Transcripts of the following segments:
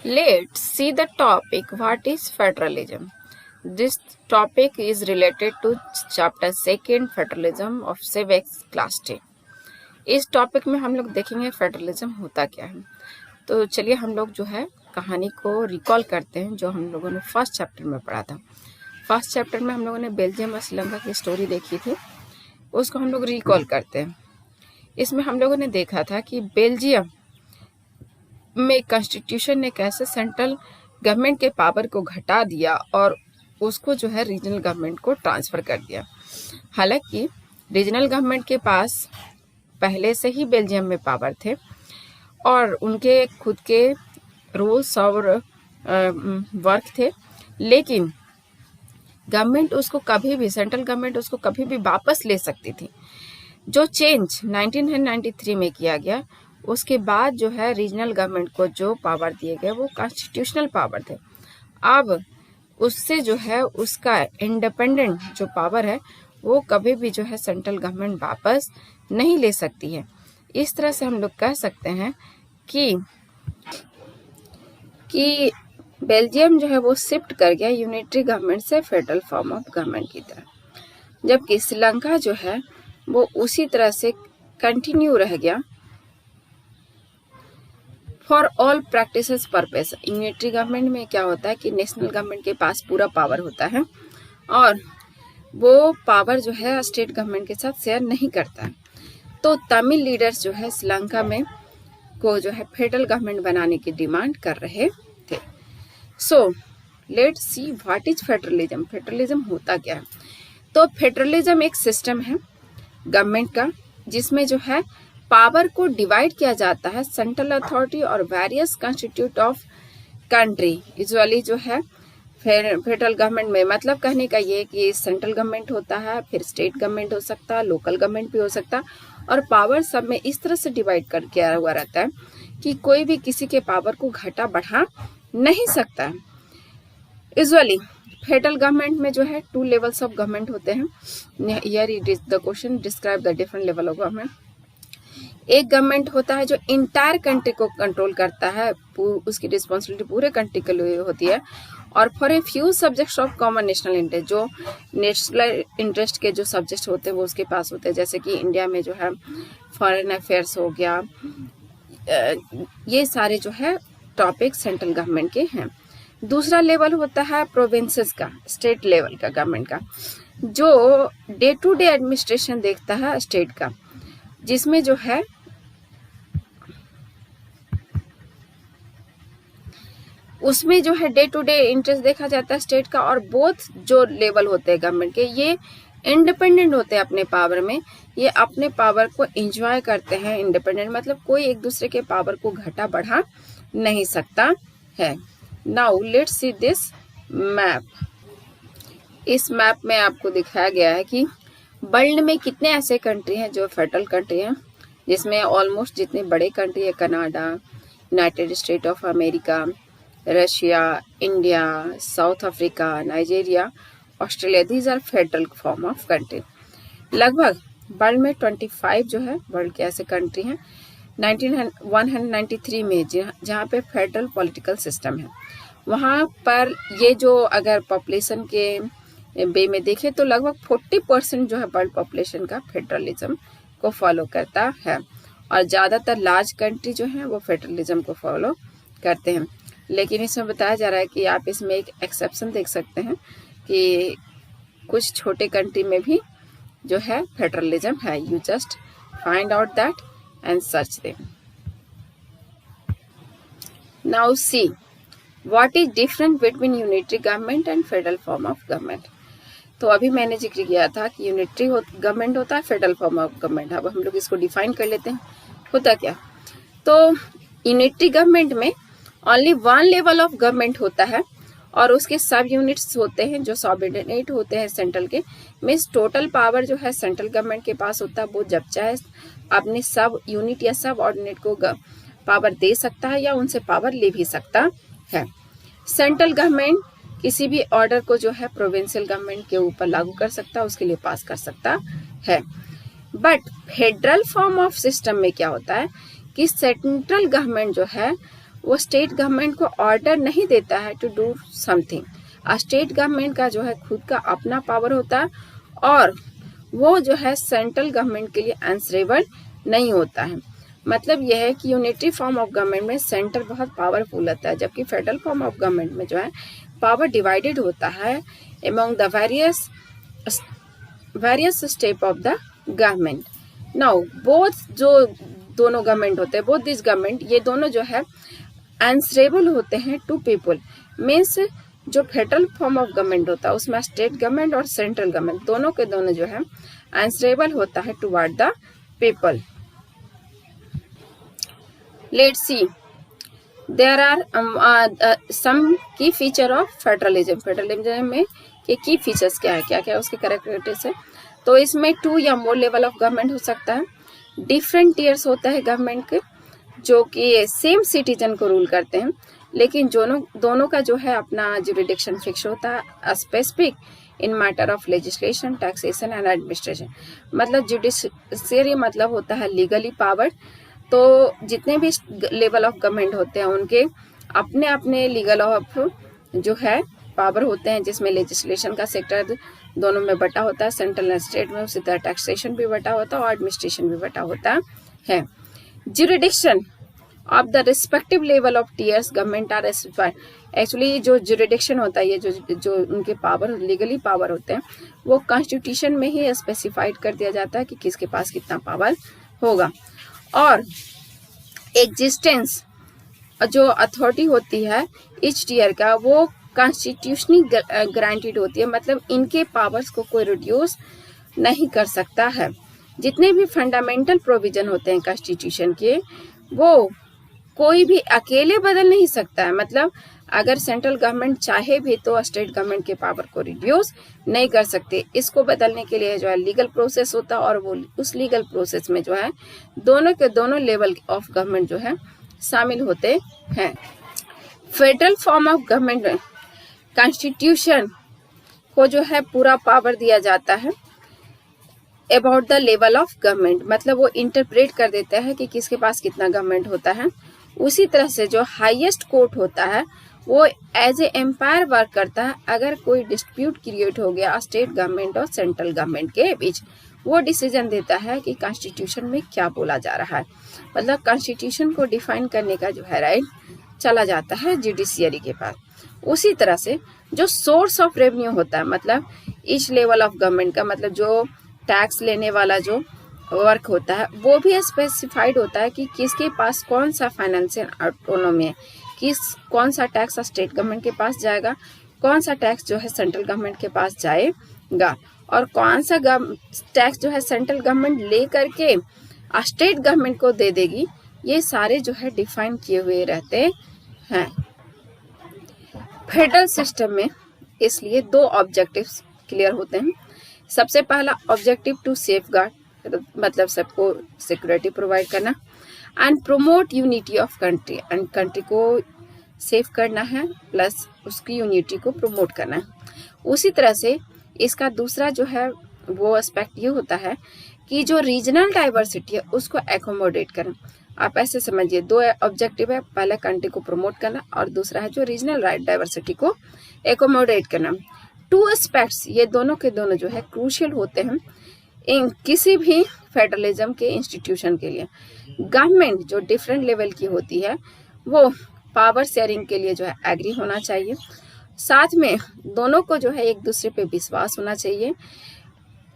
Let's see the topic. What is federalism? This topic is related to chapter 2 Federalism of Civics class 10. इस topic में हम लोग देखेंगे federalism होता क्या है। तो चलिए हम लोग जो है कहानी को रिकॉल करते हैं जो हम लोगों ने फर्स्ट चैप्टर में पढ़ा था। फर्स्ट चैप्टर में हम लोगों ने बेल्जियम और श्रीलंका की स्टोरी देखी थी, उसको हम लोग रिकॉल करते हैं। इसमें हम लोगों ने देखा था कि बेल्जियम में कॉन्स्टिट्यूशन ने कैसे सेंट्रल गवर्नमेंट के पावर को घटा दिया और उसको जो है रीजनल गवर्नमेंट को ट्रांसफर कर दिया। हालांकि रीजनल गवर्नमेंट के पास पहले से ही बेल्जियम में पावर थे और उनके खुद के रूल्स और वर्क थे, लेकिन गवर्नमेंट उसको कभी भी सेंट्रल गवर्नमेंट उसको कभी भी वापस ले सकती थी। जो चेंज 1993 में किया गया उसके बाद जो है रीजनल गवर्नमेंट को जो पावर दिए गए वो कॉन्स्टिट्यूशनल पावर थे। अब उससे जो है उसका इंडिपेंडेंट जो पावर है वो कभी भी जो है सेंट्रल गवर्नमेंट वापस नहीं ले सकती है। इस तरह से हम लोग कह सकते हैं कि बेल्जियम जो है वो शिफ्ट कर गया यूनिटरी गवर्नमेंट से फेडरल फॉर्म ऑफ गवर्नमेंट की तरफ, जबकि श्रीलंका जो है वो उसी तरह से कंटिन्यू रह गया for all practices purpose. Unitary government में क्या होता है कि नेशनल गवर्नमेंट के पास पूरा पावर होता है और वो पावर जो है स्टेट गवर्नमेंट के साथ शेयर नहीं करता है। तो तमिल लीडर्स जो है श्रीलंका में को जो है फेडरल गवर्नमेंट बनाने की डिमांड कर रहे थे। So let's see what is federalism. Federalism होता क्या है? तो फेडरलिज्म एक सिस्टम है गवर्नमेंट का जिसमें जो है पावर को डिवाइड किया जाता है सेंट्रल अथॉरिटी और various constitute of country. Usually जो है फेडरल गवर्नमेंट में मतलब कहने का ये कि सेंट्रल गवर्नमेंट होता है, फिर स्टेट गवर्नमेंट हो सकता है, लोकल गवर्नमेंट भी हो सकता है, और पावर सब में इस तरह से डिवाइड कर किया हुआ रहता है कि कोई भी किसी के पावर को घटा बढ़ा नहीं सकता है। यूजुअली फेडरल गवर्नमेंट में जो है 2 लेवल्स ऑफ गवर्नमेंट होते हैं। Here it is the question, describe the different level of government. एक गवर्नमेंट होता है जो इंटायर कंट्री को कंट्रोल करता है, उसकी रिस्पॉन्सिबिलिटी पूरे कंट्री के लिए होती है, और for a few subjects of common national interest, जो नेशनल इंटरेस्ट के जो सब्जेक्ट होते हैं वो उसके पास होते हैं। जैसे कि इंडिया में जो है फॉरेन अफेयर्स हो गया, ये सारे जो है टॉपिक सेंट्रल गवर्नमेंट के हैं। दूसरा लेवल होता है प्रोविंसेस का, स्टेट लेवल का गवर्नमेंट का, जो डे टू डे एडमिनिस्ट्रेशन देखता है स्टेट का, जिसमें जो है उसमें जो है डे टू डे इंटरेस्ट देखा जाता है स्टेट का। और बोथ जो लेवल होते हैं गवर्नमेंट के ये इंडिपेंडेंट होते हैं अपने पावर में, ये अपने पावर को एंजॉय करते हैं। इंडिपेंडेंट मतलब कोई एक दूसरे के पावर को घटा बढ़ा नहीं सकता है। Now let's see this map. इस मैप में आपको दिखाया गया है कि वर्ल्ड में कितने ऐसे कंट्री हैं जो फेडरल कंट्री हैं, जिसमें ऑलमोस्ट जितने बड़े कंट्री है Canada, United State of America, Russia, India, South Africa, Nigeria, Australia, these are federal form of country. लगभग वर्ल्ड में 25 जो है वर्ल्ड के ऐसे कंट्री हैं 193 में जहाँ पे फेडरल पॉलिटिकल सिस्टम है। वहाँ पर ये जो अगर पॉपुलेशन के बे में देखें तो लगभग 40% जो है वर्ल्ड पॉपुलेशन का फेडरलिज्म को फॉलो करता है, और ज़्यादातर लार्ज कंट्री जो है वो फेडरलिज्म को फॉलो करते हैं। लेकिन इसमें बताया जा रहा है कि आप इसमें एक एक्सेप्शन देख सकते हैं कि कुछ छोटे कंट्री में भी जो है फेडरलिज्म है। You just find out that and search them. Now see what is different between unitary government and federal form of government. तो अभी मैंने जिक्र किया था कि यूनिटरी गवर्नमेंट होता है, फेडरल फॉर्म ऑफ गवर्नमेंट। अब हम लोग इसको डिफाइन कर लेते हैं होता क्या। तो यूनिटरी गवर्नमेंट में ओनली 1 लेवल ऑफ गवर्नमेंट होता है और उसके सब यूनिट्स होते हैं जो सबऑर्डिनेट होते हैं सेंट्रल के। मीन्स टोटल पावर जो है सेंट्रल गवर्नमेंट के पास होता है, वो जब चाहे अपने सब यूनिट या सब ऑर्डिनेट को पावर दे सकता है या उनसे पावर ले भी सकता है। सेंट्रल गवर्नमेंट किसी भी ऑर्डर को जो है प्रोविंशियल गवर्नमेंट के ऊपर लागू कर सकता है, उसके लिए पास कर सकता है। But federal form of system में क्या होता है कि सेंट्रल गवर्नमेंट जो है वो स्टेट गवर्नमेंट को ऑर्डर नहीं देता है to do something. State government का जो है खुद का अपना पावर होता है और वो जो है सेंट्रल गवर्नमेंट के लिए आंसरेबल नहीं होता है। मतलब यह है कि यूनिटरी फॉर्म ऑफ गवर्नमेंट में सेंटर बहुत पावरफुल होता है, जबकि फेडरल फॉर्म ऑफ गवर्नमेंट में जो है पावर डिवाइडेड होता है among the various step of the government. Now both जो दोनों गवर्नमेंट होते हैं, बोथ दिस गवर्नमेंट, ये दोनों जो है आंसरेबल होते हैं टू पीपल। मीन्स जो फेडरल फॉर्म ऑफ गवर्नमेंट होता है उसमें स्टेट गवर्नमेंट और सेंट्रल गवर्नमेंट दोनों के दोनों जो है आंसरेबल होता है toward the people. Let's see, there are some key feature of federalism. Federalism में के की फीचर्स क्या है, क्या क्या उसके कैरेक्टरिस्टिक्स है। तो इसमें 2 या मोर लेवल ऑफ गवर्नमेंट हो सकता है, डिफरेंट टीयर्स होता है गवर्नमेंट के जो कि सेम सिटीजन को रूल करते हैं, लेकिन दोनों का जो है अपना जुरिडिक्शन फिक्स होता है, specific in matter of legislation, taxation and administration. मतलब जुडिशियरी मतलब होता है लीगली पावर। तो जितने भी लेवल ऑफ गवर्नमेंट होते हैं उनके अपने अपने लीगल ऑफ जो है पावर होते हैं, जिसमें लेजिस्लेशन का सेक्टर दोनों में बटा होता है, सेंट्रल एंड स्टेट में। उसी तरह टैक्सेशन भी बटा होता है और एडमिनिस्ट्रेशन भी बटा होता है। Jurisdiction of the respective level of tiers government are specified. Actually जो जुरिडिक्शन होता है, ये जो उनके पावर लीगली पावर होते हैं, वो कॉन्स्टिट्यूशन में ही स्पेसिफाइड कर दिया जाता है कि किसके पास कितना पावर होगा। और एग्जिस्टेंस जो अथॉरिटी होती है इच टीयर का, वो कॉन्स्टिट्यूशनली गारंटीड होती है। मतलब इनके पावर्स को कोई रिड्यूस नहीं कर सकता है। जितने भी फंडामेंटल प्रोविजन होते हैं कॉन्स्टिट्यूशन के, वो कोई भी अकेले बदल नहीं सकता है। मतलब अगर सेंट्रल गवर्नमेंट चाहे भी तो स्टेट गवर्नमेंट के पावर को रिड्यूस नहीं कर सकते। इसको बदलने के लिए जो है लीगल प्रोसेस होता है और वो उस लीगल प्रोसेस में जो है दोनों के दोनों लेवल ऑफ गवर्नमेंट जो है शामिल होते हैं। फेडरल फॉर्म ऑफ गवर्नमेंट में कॉन्स्टिट्यूशन को जो है पूरा पावर दिया जाता है about the level of government. मतलब वो इंटरप्रेट कर देता है कि किसके पास कितना गवर्नमेंट होता है। उसी तरह से जो हाईएस्ट कोर्ट होता है वो एज ए एम्पायर वर्क करता है। अगर कोई डिस्प्यूट क्रिएट हो गया स्टेट गवर्नमेंट और सेंट्रल गवर्नमेंट के बीच, वो डिसीजन देता है कि कॉन्स्टिट्यूशन में क्या बोला जा रहा है। मतलब कॉन्स्टिट्यूशन को डिफाइन करने का जो है राइट चला जाता है जुडिशियरी के पास। उसी तरह से जो सोर्स ऑफ रेवेन्यू होता है, मतलब ईच लेवल ऑफ गवर्नमेंट का, मतलब जो टैक्स लेने वाला जो वर्क होता है, वो भी स्पेसिफाइड होता है कि किसके पास कौन सा फाइनेंशियल ऑटोनॉमी है, कौन सा टैक्स स्टेट गवर्नमेंट के पास जाएगा, कौन सा टैक्स जो है सेंट्रल गवर्नमेंट के पास जाएगा, और कौन सा टैक्स जो है सेंट्रल गवर्नमेंट ले करके स्टेट गवर्नमेंट को दे देगी। ये सारे जो है डिफाइन किए हुए रहते हैं फेडरल सिस्टम में। इसलिए 2 ऑब्जेक्टिव्स क्लियर होते हैं। सबसे पहला ऑब्जेक्टिव टू सेफगार्ड, मतलब सबको सिक्योरिटी प्रोवाइड करना, and promote unity of country, and country को सेफ करना है प्लस उसकी यूनिटी को प्रमोट करना है। उसी तरह से इसका दूसरा जो है वो एस्पेक्ट ये होता है कि जो रीजनल डाइवर्सिटी है उसको एकोमोडेट करना। आप ऐसे समझिए 2 ऑब्जेक्टिव है, पहला कंट्री को प्रमोट करना और दूसरा है जो रीजनल डाइवर्सिटी को एकोमोडेट करना। 2 एस्पेक्ट्स ये दोनों के दोनों जो है क्रूशियल होते हैं इन किसी भी फेडरलिज्म के इंस्टीट्यूशन के लिए। गवर्नमेंट जो डिफरेंट लेवल की होती है वो पावर शेयरिंग के लिए जो है एग्री होना चाहिए। साथ में दोनों को जो है एक दूसरे पे विश्वास होना चाहिए।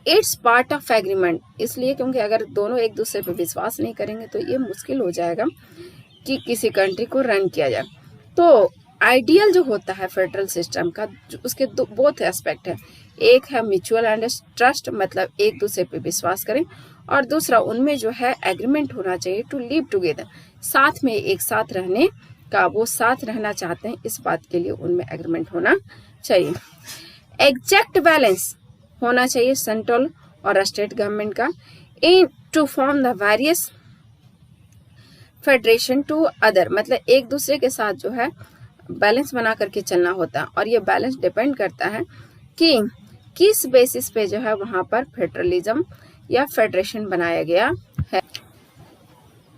इट्स पार्ट ऑफ एग्रीमेंट, इसलिए क्योंकि अगर दोनों एक दूसरे पे विश्वास नहीं करेंगे तो ये मुश्किल हो जाएगा कि किसी कंट्री को रन किया जाए। तो आइडियल जो होता है फेडरल सिस्टम का, उसके बोथ एस्पेक्ट है। एक है म्यूचुअल ट्रस्ट, मतलब एक दूसरे पे विश्वास करें, और दूसरा उनमें जो है एग्रीमेंट होना चाहिए टू लिव टुगेदर, साथ में एक साथ रहने का। वो साथ रहना चाहते हैं, इस बात के लिए उनमें एग्रीमेंट होना चाहिए। एग्जैक्ट बैलेंस होना चाहिए सेंट्रल और स्टेट गवर्नमेंट का in to form the various federation to other, मतलब एक दूसरे के साथ जो है बैलेंस बना करके चलना होता है। और ये बैलेंस डिपेंड करता है कि किस बेसिस पे जो है वहां पर फेडरलिज्म या फेडरेशन बनाया गया है।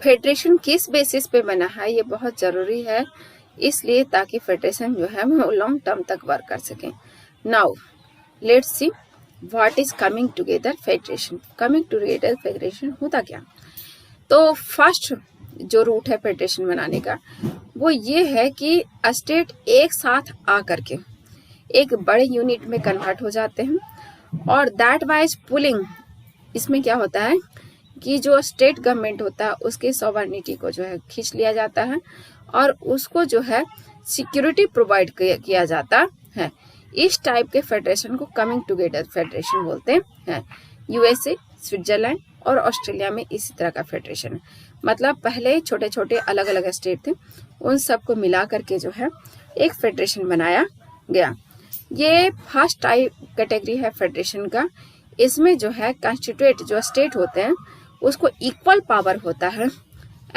फेडरेशन किस बेसिस पे बना है ये बहुत ज़रूरी है, इसलिए ताकि फेडरेशन जो है वो लॉन्ग टर्म तक वर्क कर सकें। Now let's see what is coming together federation. Coming together federation होता क्या? तो फर्स्ट जो रूट है फेडरेशन बनाने का वो ये है कि स्टेट एक साथ आ करके एक बड़े यूनिट में कन्वर्ट हो जाते हैं और दैट वाइज पुलिंग। इसमें क्या होता है कि जो स्टेट गवर्नमेंट होता है उसके सॉवरेनिटी को जो है खींच लिया जाता है और उसको जो है सिक्योरिटी प्रोवाइड किया जाता है। इस टाइप के फेडरेशन को कमिंग टुगेदर फेडरेशन बोलते हैं। यूएसए, स्विट्जरलैंड और ऑस्ट्रेलिया में इसी तरह का फेडरेशन है। मतलब पहले छोटे छोटे अलग अलग स्टेट थे, उन सबको मिला करके जो है एक फेडरेशन बनाया गया। ये फर्स्ट टाइप कैटेगरी है फेडरेशन का। इसमें जो है कॉन्स्टिट्यूएंट जो स्टेट होते हैं उसको इक्वल पावर होता है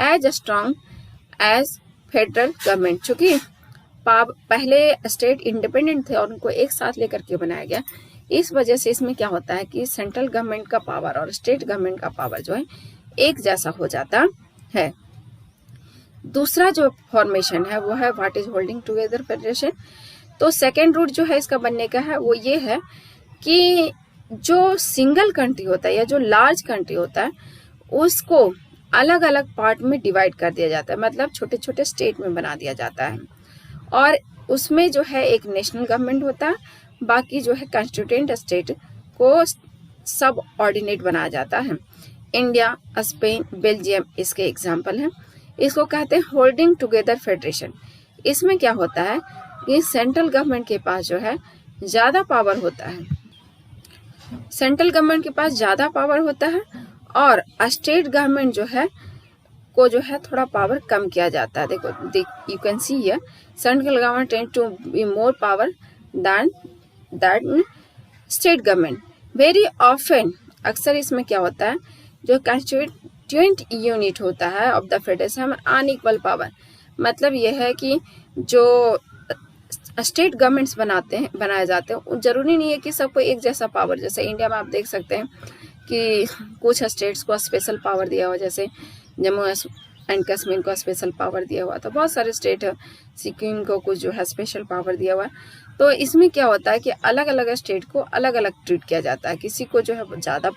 as strong as federal government. चूंकि पहले स्टेट इंडिपेंडेंट थे और उनको एक साथ लेकर के बनाया गया, इस वजह से इसमें क्या होता है कि सेंट्रल गवर्नमेंट का पावर और स्टेट गवर्नमेंट का पावर जो है एक जैसा हो जाता है। दूसरा जो फॉर्मेशन है वो है what is holding together federation. तो सेकेंड रूट जो है इसका बनने का है वो ये है कि जो सिंगल कंट्री होता है या जो लार्ज कंट्री होता है उसको अलग अलग पार्ट में डिवाइड कर दिया जाता है, मतलब छोटे छोटे स्टेट में बना दिया जाता है और उसमें जो है एक नेशनल गवर्नमेंट होता है, बाकी जो है कॉन्स्टिट्यूएंट स्टेट को सब ऑर्डिनेट बनाया जाता है। इंडिया, स्पेन, बेल्जियम इसके एग्जाम्पल हैं। इसको कहते हैं होल्डिंग टुगेदर फेडरेशन। इसमें क्या होता है कि सेंट्रल गवर्नमेंट के पास जो है ज्यादा पावर होता है, सेंट्रल गवर्नमेंट के पास ज्यादा पावर होता है और स्टेट गवर्नमेंट जो है को जो है थोड़ा पावर कम किया जाता है। देखो you can see here central government tend to be more power than state government. Very often अक्सर इसमें क्या होता है जो कॉन्स्टिट्यूएंट यूनिट होता है of the federation unequal power. मतलब यह है कि जो स्टेट गवर्नमेंट्स बनाए जाते हैं जरूरी नहीं है कि सबको एक जैसा पावर। जैसे इंडिया में आप देख सकते हैं कि कुछ स्टेट्स को स्पेशल पावर दिया हुआ, जैसे जम्मू एंड कश्मीर को स्पेशल पावर दिया हुआ, तो बहुत सारे स्टेट है, सिक्किम को कुछ जो है स्पेशल पावर दिया हुआ। तो इसमें क्या होता है कि अलग अलग स्टेट को अलग अलग ट्रीट किया जाता है, किसी को जो है ज़्यादा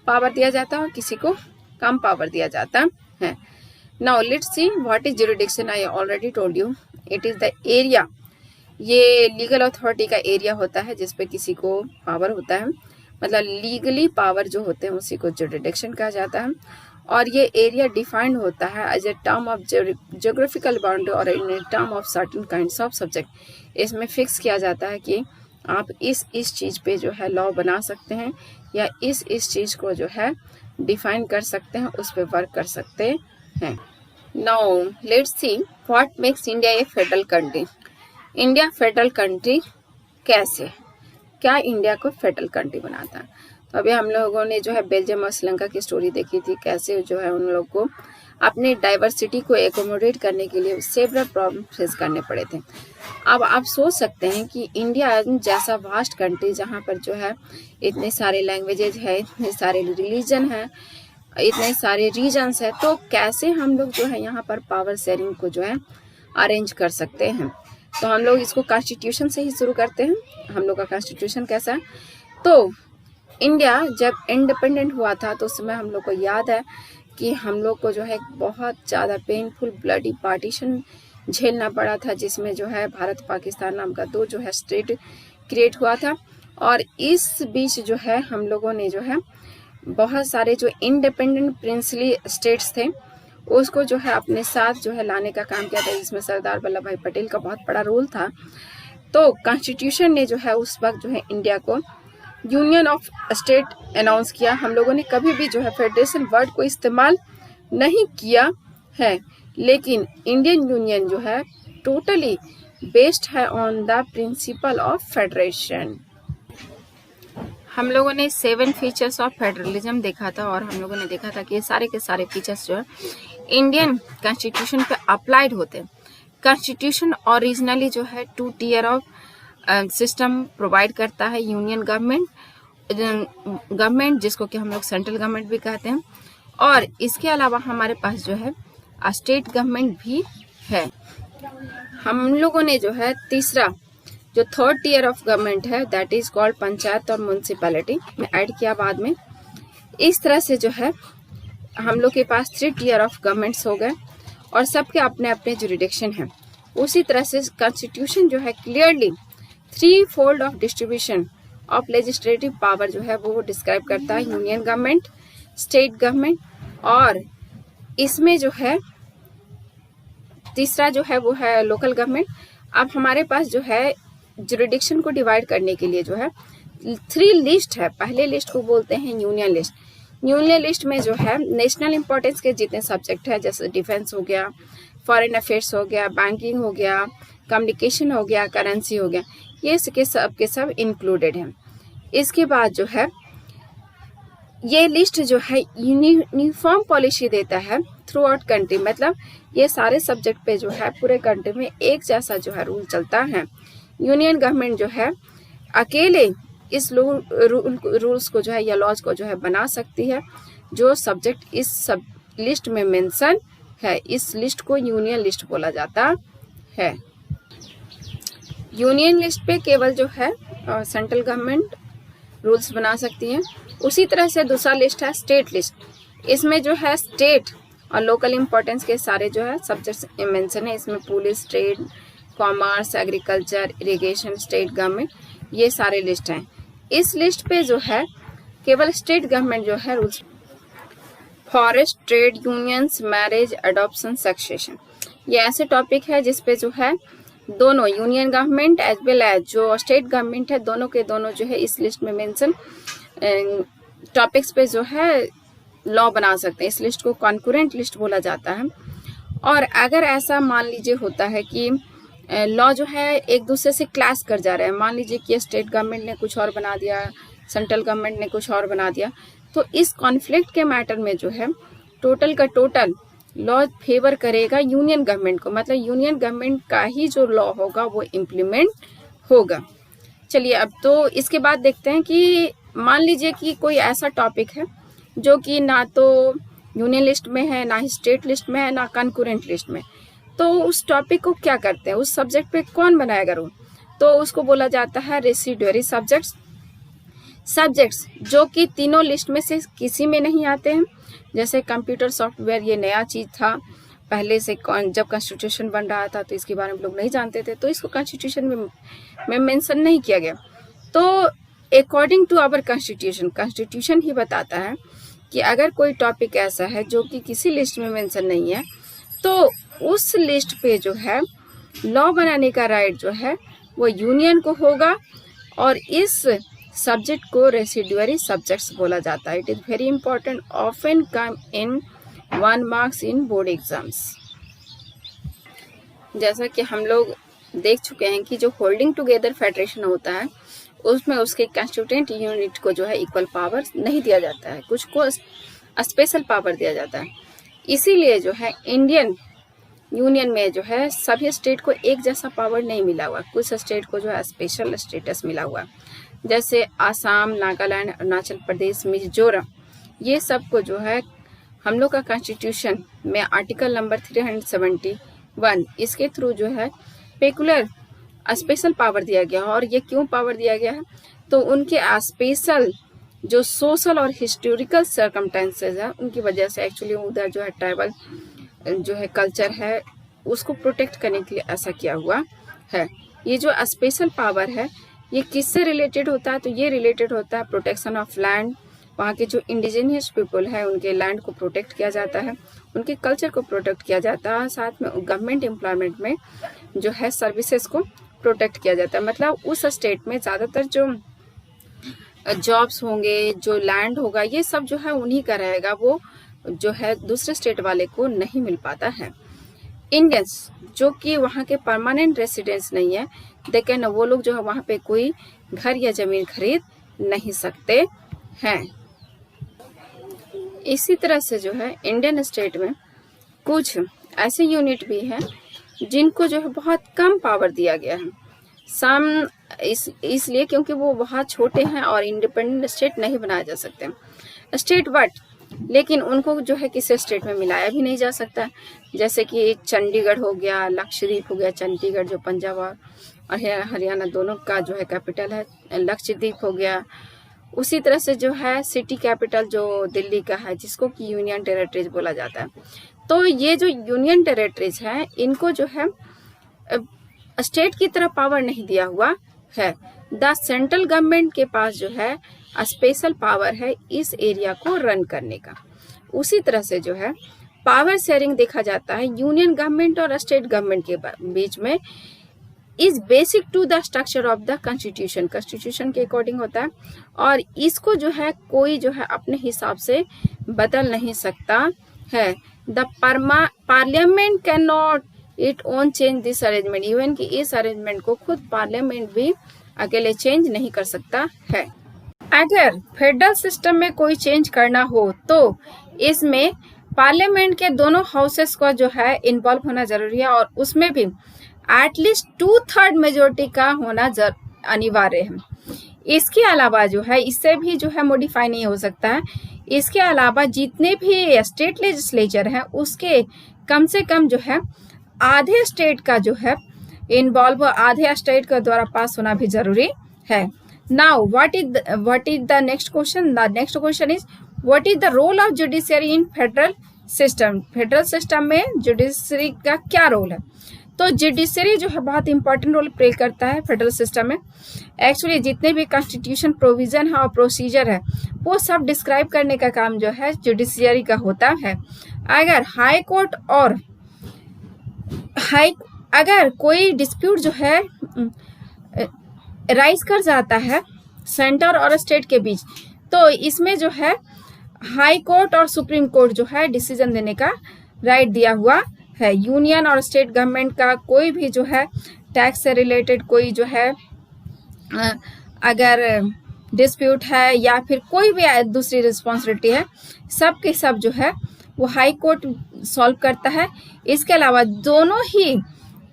पावर दिया जाता है और किसी को कम पावर दिया जाता है। Now let's see what is jurisdiction. I already told you it is the area. ये लीगल अथॉरिटी का एरिया होता है जिसपे किसी को पावर होता है, मतलब लीगली पावर जो होते हैं उसी को ज्यूरिडिक्शन कहा जाता है। और ये एरिया डिफाइंड होता है as a term of geographical boundary और in term of certain kinds of subject. इसमें फिक्स किया जाता है कि आप इस चीज़ पे जो है लॉ बना सकते हैं या इस चीज़ को जो है डिफाइन कर सकते हैं, उस पर वर्क कर सकते हैं। Now let's see what makes India A federal country. India federal country कैसे, क्या इंडिया को फेडरल कंट्री बनाता है? तो अभी हम लोगों ने जो है बेल्जियम और श्रीलंका की स्टोरी देखी थी, कैसे जो है उन लोग को अपने डाइवर्सिटी को एकोमोडेट करने के लिए सेवरल प्रॉब्लम फेस करने पड़े थे। अब आप सोच सकते हैं कि इंडिया जैसा वास्ट कंट्री जहाँ पर जो है इतने सारे लैंग्वेजेज है, इतने सारे रिलीजन है, इतने सारे रीजन्स है, तो कैसे हम लोग जो है यहाँ पर पावर शेयरिंग को जो है अरेंज कर सकते हैं? तो हम लोग इसको कॉन्स्टिट्यूशन से ही शुरू करते हैं। हम लोग का कॉन्स्टिट्यूशन कैसा है? तो इंडिया जब इंडिपेंडेंट हुआ था तो उस समय हम लोग को याद है कि हम लोग को जो है बहुत ज़्यादा पेनफुल ब्लडी पार्टीशन झेलना पड़ा था, जिसमें जो है भारत पाकिस्तान नाम का दो जो है स्टेट क्रिएट हुआ था। और इस बीच जो है हम लोगों ने जो है बहुत सारे जो इंडिपेंडेंट प्रिंसली स्टेट्स थे उसको जो है अपने साथ जो है लाने का काम किया था, जिसमें सरदार वल्लभ भाई पटेल का बहुत बड़ा रोल था। तो कॉन्स्टिट्यूशन ने जो है उस वक्त जो है इंडिया को यूनियन ऑफ स्टेट अनाउंस किया। हम लोगों ने कभी भी जो है फेडरेशन वर्ड को इस्तेमाल नहीं किया है, लेकिन इंडियन यूनियन जो है टोटली बेस्ड है on the principle of federation. हम लोगों ने 7 फीचर्स ऑफ फेडरलिज्म देखा था और हम लोगों ने देखा था कि ये सारे के सारे फीचर्स जो है इंडियन कॉन्स्टिट्यूशन पे अप्लाइड होते हैं। कॉन्स्टिट्यूशन ओरिजिनली जो है 2 टियर ऑफ सिस्टम प्रोवाइड करता है। यूनियन गवर्नमेंट जिसको कि हम लोग सेंट्रल गवर्नमेंट भी कहते हैं, और इसके अलावा हमारे पास जो है स्टेट गवर्नमेंट भी है। हम लोगों ने जो है तीसरा जो थर्ड टियर ऑफ गवर्नमेंट है दैट इज कॉल्ड पंचायत और म्युनिसिपैलिटी में ऐड किया बाद में। इस तरह से जो है हम लोग के पास 3 टियर ऑफ गवर्नमेंट्स हो गए और सबके अपने अपने जुरिडिक्शन हैं। उसी तरह से कॉन्स्टिट्यूशन जो है clearly 3 fold of distribution of legislative power जो है वो डिस्क्राइब करता है, यूनियन गवर्नमेंट, स्टेट गवर्नमेंट, और इसमें जो है तीसरा जो है वो है लोकल गवर्नमेंट। अब हमारे पास जो है जुरिडिक्शन को डिवाइड करने के लिए जो है 3 लिस्ट है। पहले लिस्ट को बोलते हैं यूनियन लिस्ट। यूनियन लिस्ट में जो है नेशनल इंपॉर्टेंस के जितने सब्जेक्ट है, जैसे डिफेंस हो गया, फॉरेन अफेयर्स हो गया, बैंकिंग हो गया, कम्युनिकेशन हो गया, करेंसी हो गया, ये के सब इंक्लूडेड हैं। इसके बाद जो है ये लिस्ट जो है यूनिफॉर्म पॉलिसी देता है थ्रू आउट कंट्री, मतलब ये सारे सब्जेक्ट पे जो है पूरे कंट्री में एक जैसा जो है रूल चलता है। यूनियन गवर्नमेंट जो है अकेले इस रूल्स को जो है या लॉज को जो है बना सकती है। जो सब्जेक्ट इस सब लिस्ट में मेंशन है, इस लिस्ट को यूनियन लिस्ट बोला जाता है। यूनियन लिस्ट पे केवल जो है सेंट्रल गवर्नमेंट रूल्स बना सकती है। उसी तरह से दूसरा लिस्ट है स्टेट लिस्ट। इसमें जो है स्टेट और लोकल इंपॉर्टेंस के सारे जो है सब्जेक्ट्स मेंशन है। इसमें police, trade, commerce, agriculture, irrigation, state government, ये सारे लिस्ट हैं। इस लिस्ट पे जो है केवल स्टेट गवर्नमेंट जो है rules, forest, trade unions, marriage, adoption, succession, ये ऐसे टॉपिक है जिसपे जो है दोनों union government as well as जो स्टेट गवर्नमेंट है दोनों के दोनों जो है इस लिस्ट में मेंशन टॉपिक्स पे जो है लॉ बना सकते हैं। इस लिस्ट को कॉन्करेंट लिस्ट बोला जाता है। और अगर ऐसा मान लीजिए होता है कि लॉ जो है एक दूसरे से क्लैश कर जा रहा है, मान लीजिए कि स्टेट गवर्नमेंट ने कुछ और बना दिया, सेंट्रल गवर्नमेंट ने कुछ और बना दिया, तो इस कॉन्फ्लिक्ट के मैटर में जो है टोटल का टोटल लॉ फेवर करेगा यूनियन गवर्नमेंट को, मतलब यूनियन गवर्नमेंट का ही जो लॉ होगा वो इम्प्लीमेंट होगा। चलिए अब तो इसके बाद देखते हैं कि मान लीजिए कि कोई ऐसा टॉपिक है जो कि ना तो यूनियन लिस्ट में है, ना ही स्टेट लिस्ट में है, ना कंकरेंट लिस्ट में, तो उस टॉपिक को क्या करते हैं, उस सब्जेक्ट पे कौन बनाएगा रूल, तो उसको बोला जाता है रेसिडुअरी सब्जेक्ट्स। सब्जेक्ट्स जो कि तीनों लिस्ट में से किसी में नहीं आते हैं, जैसे कंप्यूटर सॉफ्टवेयर, ये नया चीज था पहले से, जब कॉन्स्टिट्यूशन बन रहा था तो इसके बारे में लोग नहीं जानते थे, तो इसको कॉन्स्टिट्यूशन में मेंशन नहीं किया गया। तो अकॉर्डिंग टू आवर कॉन्स्टिट्यूशन ही बताता है कि अगर कोई टॉपिक ऐसा है जो कि किसी लिस्ट में मेंशन नहीं है, तो उस लिस्ट पे जो है लॉ बनाने का राइट जो है वो यूनियन को होगा, और इस सब्जेक्ट को रेसिडुअरी सब्जेक्ट्स बोला जाता है। It is very important, often come in 1 marks in board exams. जैसा कि हम लोग देख चुके हैं कि जो होल्डिंग टुगेदर फेडरेशन होता है उसमें उसके कॉन्स्टिट्यूएंट यूनिट को जो है इक्वल पावर नहीं दिया जाता है, कुछ को स्पेशल पावर दिया जाता है। इसीलिए जो है इंडियन यूनियन में जो है सभी स्टेट को एक जैसा पावर नहीं मिला हुआ, कुछ स्टेट को जो है स्पेशल स्टेटस मिला हुआ, जैसे आसाम, नागालैंड, अरुणाचल प्रदेश, मिजोरम, ये सब को जो है हम लोग का कॉन्स्टिट्यूशन में आर्टिकल नंबर 371 इसके थ्रू जो है पेकुलर स्पेशल पावर दिया गया। और ये क्यों पावर दिया गया है, तो उनके स्पेशल जो सोशल और हिस्टोरिकल सर्कमस्टेंसेस है उनकी वजह से एक्चुअली उधर जो है ट्राइबल जो है कल्चर है उसको प्रोटेक्ट करने के लिए ऐसा किया हुआ है। ये जो स्पेशल पावर है ये किससे रिलेटेड होता है, तो ये रिलेटेड होता है प्रोटेक्शन ऑफ लैंड। वहाँ के जो इंडिजिनियस पीपल है उनके लैंड को प्रोटेक्ट किया जाता है, उनके कल्चर को प्रोटेक्ट किया जाता है, साथ में गवर्नमेंट एम्प्लॉयमेंट में जो है सर्विसेज को प्रोटेक्ट किया जाता है। मतलब उस स्टेट में ज़्यादातर जो जॉब्स होंगे, जो लैंड होगा, ये सब जो है उन्हीं का रहेगा, वो जो है दूसरे स्टेट वाले को नहीं मिल पाता है। इंडियंस जो कि वहाँ के परमानेंट रेसिडेंट्स नहीं है, लेकिन वो लोग जो है वहाँ पे कोई घर या जमीन खरीद नहीं सकते हैं। इसी तरह से जो है इंडियन स्टेट में कुछ ऐसे यूनिट भी हैं जिनको जो है बहुत कम पावर दिया गया है। सम इसलिए क्योंकि वो बहुत छोटे हैं और इंडिपेंडेंट स्टेट नहीं बनाए जा सकते। स्टेट बट लेकिन उनको जो है किसी स्टेट में मिलाया भी नहीं जा सकता। जैसे कि चंडीगढ़ हो गया, लक्षद्वीप हो गया, चंडीगढ़ जो पंजाब और हरियाणा दोनों का जो है कैपिटल है, लक्षद्वीप हो गया। उसी तरह से जो है सिटी कैपिटल जो दिल्ली का है, जिसको कि यूनियन टेरिटरीज बोला जाता है। तो ये जो यूनियन टेरिटरीज है, इनको जो है स्टेट की तरह पावर नहीं दिया हुआ है। द सेंट्रल गवर्नमेंट के पास जो है स्पेशल पावर है इस एरिया को रन करने का। उसी तरह से जो है पावर शेयरिंग देखा जाता है यूनियन गवर्नमेंट और स्टेट गवर्नमेंट के बीच में, is basic to the structure of the constitution, constitution के अकॉर्डिंग होता है, और इसको जो है कोई जो है अपने हिसाब से बदल नहीं सकता है। The parliament can not it own change this arrangement, even कि इस अरेंजमेंट को खुद पार्लियामेंट भी अकेले चेंज नहीं कर सकता है। अगर फेडरल सिस्टम में कोई चेंज करना हो तो इसमें पार्लियामेंट के दोनों हाउसेस का जो है इन्वॉल्व होना जरूरी है, और उसमें भी एटलीस्ट 2/3 मेजोरिटी का होना अनिवार्य है। इसके अलावा जो है इससे भी जो है मॉडिफाई नहीं हो सकता है। इसके अलावा जितने भी स्टेट लेजिस्लेचर हैं उसके कम से कम जो है आधे स्टेट का जो है इन्वॉल्व, आधे स्टेट के द्वारा पास होना भी जरूरी है। Now what is the next question? The next question is what is the role of judiciary in federal system? Federal system में जुडिशरी का क्या रोल है? तो जुडिशरी जो है बहुत इंपॉर्टेंट रोल प्ले करता है फेडरल सिस्टम में। एक्चुअली जितने भी कॉन्स्टिट्यूशन प्रोविजन है और प्रोसीजर है वो सब डिस्क्राइब करने का काम जो है जुडिशरी का होता है। अगर हाई कोर्ट और अगर कोई डिस्प्यूट जो है राइज कर जाता है सेंटर और स्टेट के बीच, तो इसमें जो है हाई कोर्ट और सुप्रीम कोर्ट जो है डिसीजन देने का राइट दिया हुआ है। यूनियन और स्टेट गवर्नमेंट का कोई भी जो है टैक्स से रिलेटेड कोई जो है अगर डिस्प्यूट है या फिर कोई भी दूसरी रिस्पॉन्सिबिलिटी है, सब के सब जो है वो हाई कोर्ट सॉल्व करता है। इसके अलावा दोनों ही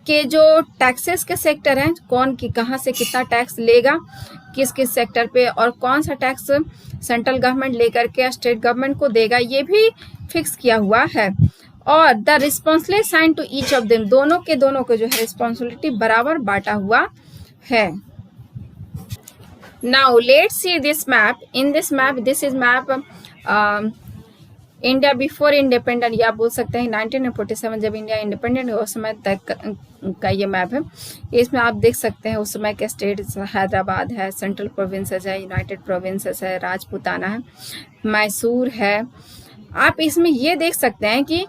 के जो टैक्सेस के सेक्टर हैं, कौन की कहाँ से कितना टैक्स लेगा किस किस सेक्टर पे, और कौन सा टैक्स सेंट्रल गवर्नमेंट लेकर के स्टेट गवर्नमेंट को देगा, ये भी फिक्स किया हुआ है। और the responsibility sign to each of them, दोनों के जो है रिस्पॉन्सिबिलिटी बराबर बांटा हुआ है। Now let's see this map. In this map, this is map India before independent, या बोल सकते हैं 1947 जब इंडिया इंडिपेंडेंट हुआ उस समय तक का ये मैप है। इसमें आप देख सकते हैं उस समय के स्टेट हैदराबाद है, सेंट्रल प्रोविंसेस है, यूनाइटेड प्रोविंसेस है, राजपूताना है, मैसूर है। आप इसमें ये देख सकते हैं कि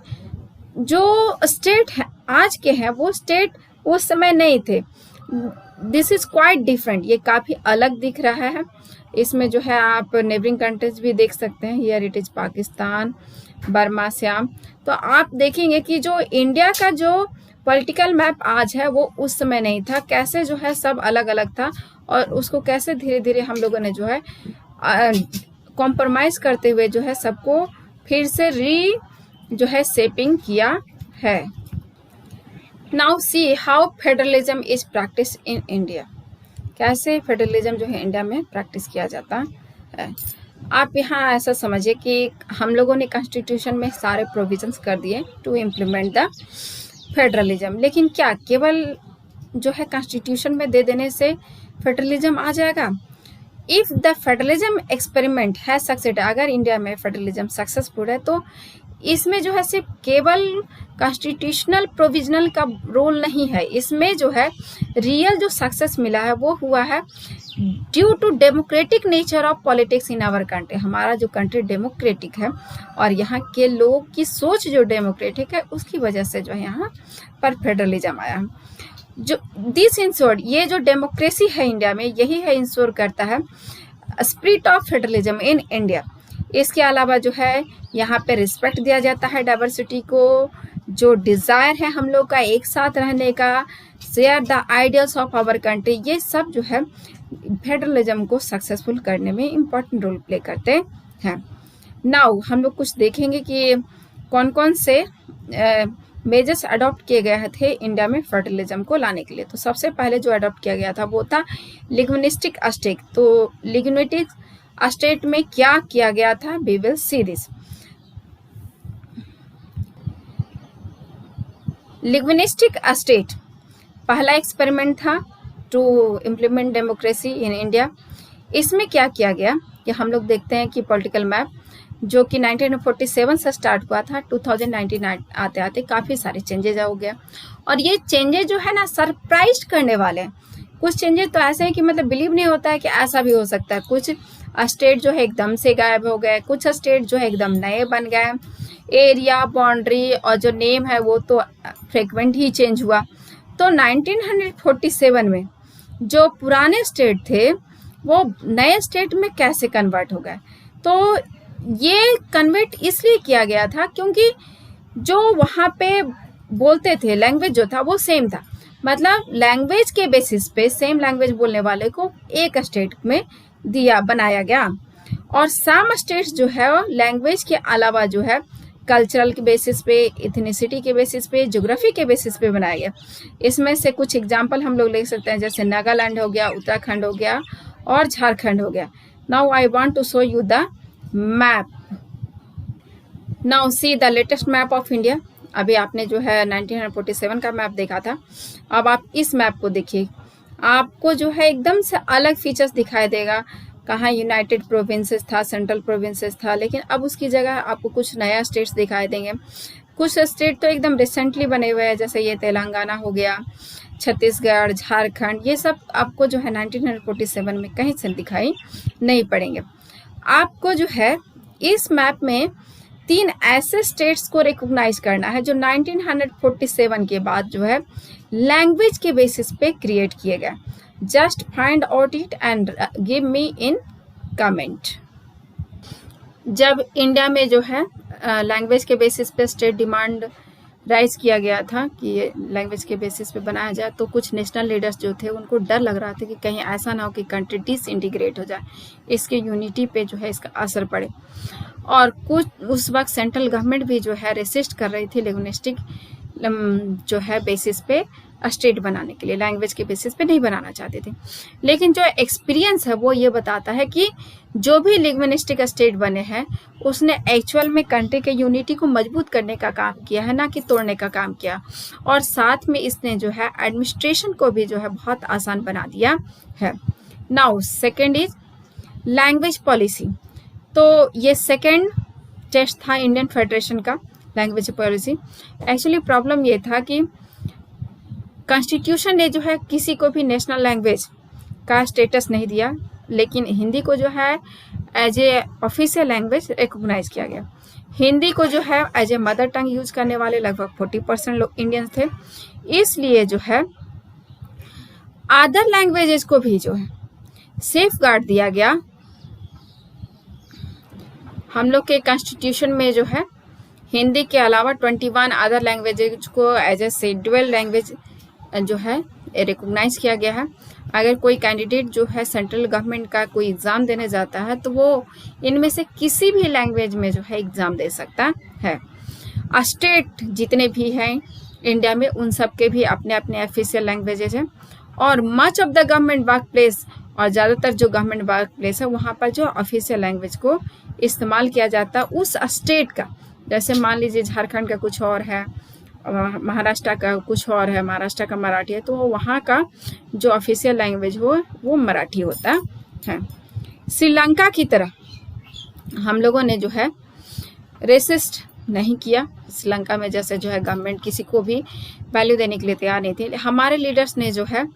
जो स्टेट है आज के हैं वो स्टेट उस समय नहीं थे। दिस इज क्वाइट डिफरेंट, ये काफी अलग दिख रहा है। इसमें जो है आप नेबरिंग कंट्रीज भी देख सकते हैं, here it is Pakistan, Burma, Shyam. तो आप देखेंगे कि जो इंडिया का जो पॉलिटिकल मैप आज है वो उस समय नहीं था, कैसे जो है सब अलग अलग था, और उसको कैसे धीरे धीरे हम लोगों ने जो है कॉम्प्रोमाइज करते हुए जो है सबको फिर से जो है शेपिंग किया है। Now see how federalism is practice in India, कैसे फेडरलिज्म जो है इंडिया में प्रैक्टिस किया जाता है। आप यहाँ ऐसा समझिए कि हम लोगों ने कॉन्स्टिट्यूशन में सारे प्रोविजंस कर दिए टू इम्प्लीमेंट द फेडरलिज्म, लेकिन क्या केवल जो है कॉन्स्टिट्यूशन में दे देने से फेडरलिज्म आ जाएगा? इफ द फेडरलिज्म एक्सपेरिमेंट है सक्सेस, अगर इंडिया में फेडरलिज्म सक्सेसफुल है तो इसमें जो है सिर्फ केवल कॉन्स्टिट्यूशनल प्रोविजनल का रोल नहीं है, इसमें जो है रियल जो सक्सेस मिला है वो हुआ है due to democratic nature of politics in our country. हमारा जो कंट्री डेमोक्रेटिक है और यहाँ के लोगों की सोच जो डेमोक्रेटिक है उसकी वजह से जो है यहाँ पर फेडरलिज्म आया है। जो दिस इंश्योर्ड, ये जो डेमोक्रेसी है इंडिया में यही है इंश्योर करता है spirit of federalism in India. इसके अलावा जो है यहाँ पे रिस्पेक्ट दिया जाता है डाइवर्सिटी को, जो डिजायर है हम लोग का एक साथ रहने का, share the ideals of our country, ये सब जो है फेडरलिज्म को सक्सेसफुल करने में इम्पोर्टेंट रोल प्ले करते हैं। नाउ हम लोग कुछ देखेंगे कि कौन कौन से मेजर्स अडॉप्ट किए गए थे इंडिया में फेडरलिज्म को लाने के लिए। तो सबसे पहले जो अडॉप्ट किया गया था वो था लिग्विस्टिक स्टेट। तो लिग्विस्टिक स्टेट में क्या किया गया था, we will see this. Linguistic state पहला एक्सपेरिमेंट था to implement democracy in India. इसमें क्या किया गया कि हम लोग देखते हैं कि पॉलिटिकल मैप जो कि 1947 से स्टार्ट हुआ था, 2019 आते आते काफ़ी सारे चेंजेज हो गया। और ये चेंजेज जो है ना सरप्राइज करने वाले हैं। कुछ चेंजेस तो ऐसे हैं कि मतलब बिलीव नहीं होता है कि ऐसा भी हो सकता है। कुछ स्टेट जो है एकदम से गायब हो गए, कुछ स्टेट जो है एकदम नए बन गए, एरिया, बाउंड्री और जो नेम है वो तो फ्रिक्वेंट ही चेंज हुआ। तो 1947 में जो पुराने स्टेट थे वो नए स्टेट में कैसे कन्वर्ट हो गए? तो ये कन्वर्ट इसलिए किया गया था क्योंकि जो वहाँ पे बोलते थे लैंग्वेज जो था वो सेम था। मतलब लैंग्वेज के बेसिस पे सेम लैंग्वेज बोलने वाले को एक स्टेट में बनाया गया। और सम स्टेट्स जो है लैंग्वेज के अलावा जो है कल्चरल के बेसिस पे, इथनिसिटी के बेसिस पे, ज्योग्राफी के बेसिस पे बनाया गया। इसमें से कुछ एग्जांपल हम लोग ले सकते हैं, जैसे नागालैंड हो गया, उत्तराखंड हो गया और झारखंड हो गया। Now I want to show you the map. Now see the latest map of India. अभी आपने जो है 1947 का मैप देखा था, अब आप इस मैप को देखिए। आपको जो है एकदम से अलग फीचर्स दिखाई देगा। कहाँ यूनाइटेड प्रोविंसेस था, सेंट्रल प्रोविंसेस था, लेकिन अब उसकी जगह आपको कुछ नया स्टेट्स दिखाई देंगे। कुछ स्टेट तो एकदम रिसेंटली बने हुए हैं, जैसे ये तेलंगाना हो गया, छत्तीसगढ़, झारखंड, ये सब आपको जो है 1947 में कहीं से दिखाई नहीं पड़ेंगे। आपको जो है इस मैप में 3 ऐसे स्टेट्स को रिकॉग्नाइज करना है जो 1947 के बाद जो है लैंग्वेज के बेसिस पे क्रिएट किए गए। Just find out it and give me in comment. जब इंडिया में जो है लैंग्वेज के बेसिस पे स्टेट डिमांड राइज किया गया था कि ये लैंग्वेज के बेसिस पे बनाया जाए, तो कुछ नेशनल लीडर्स जो थे उनको डर लग रहा था कि कहीं ऐसा ना हो कि कंट्री डिसइंटीग्रेट हो जाए, इसके यूनिटी पे जो है इसका असर पड़े। और कुछ उस वक्त सेंट्रल गवर्नमेंट भी जो है रेसिस्ट कर रही थी लिंग्विस्टिक जो है बेसिस पे स्टेट बनाने के लिए, लैंग्वेज के बेसिस पे नहीं बनाना चाहते थे। लेकिन जो एक्सपीरियंस है वो ये बताता है कि जो भी लिंग्विस्टिक स्टेट बने हैं उसने एक्चुअल में कंट्री के यूनिटी को मजबूत करने का काम किया है, ना कि तोड़ने का काम किया। और साथ में इसने जो है एडमिनिस्ट्रेशन को भी जो है बहुत आसान बना दिया है। Now second is language policy. तो ये सेकेंड टेस्ट था इंडियन फेडरेशन का, लैंग्वेज पॉलिसी। एक्चुअली प्रॉब्लम ये था कि कॉन्स्टिट्यूशन ने जो है किसी को भी नेशनल लैंग्वेज का स्टेटस नहीं दिया, लेकिन हिंदी को जो है as a official language recognize किया गया। हिंदी को जो है as a mother tongue use करने वाले लगभग 40% लोग इंडियंस थे। इसलिए जो है अदर लैंग्वेजेस को भी जो है सेफ गार्ड दिया गया। हम लोग के कॉन्स्टिट्यूशन में जो है हिंदी के अलावा 21 अदर लैंग्वेजेज को एज ए शेड्यूल्ड लैंग्वेज जो है रिकॉग्नाइज किया गया है। अगर कोई कैंडिडेट जो है सेंट्रल गवर्नमेंट का कोई एग्ज़ाम देने जाता है तो वो इनमें से किसी भी लैंग्वेज में जो है एग्ज़ाम दे सकता है। स्टेट जितने भी हैं इंडिया में उन सब के भी अपने अपने ऑफिशियल लैंग्वेजेज हैं। और much of the government work place, और ज़्यादातर जो गवर्नमेंट वर्क प्लेस है वहाँ पर जो ऑफिशियल लैंग्वेज को इस्तेमाल किया जाता है उस स्टेट का। जैसे मान लीजिए झारखंड का कुछ और है, महाराष्ट्र का कुछ और है, महाराष्ट्र का मराठी है, तो वहाँ का जो ऑफिशियल लैंग्वेज हो वो मराठी होता है। श्रीलंका की तरह हम लोगों ने जो है रेसिस्ट नहीं किया। श्रीलंका में जैसे जो है गवर्नमेंट किसी को भी वैल्यू देने के लिए तैयार नहीं थी। हमारे लीडर्स ने जो है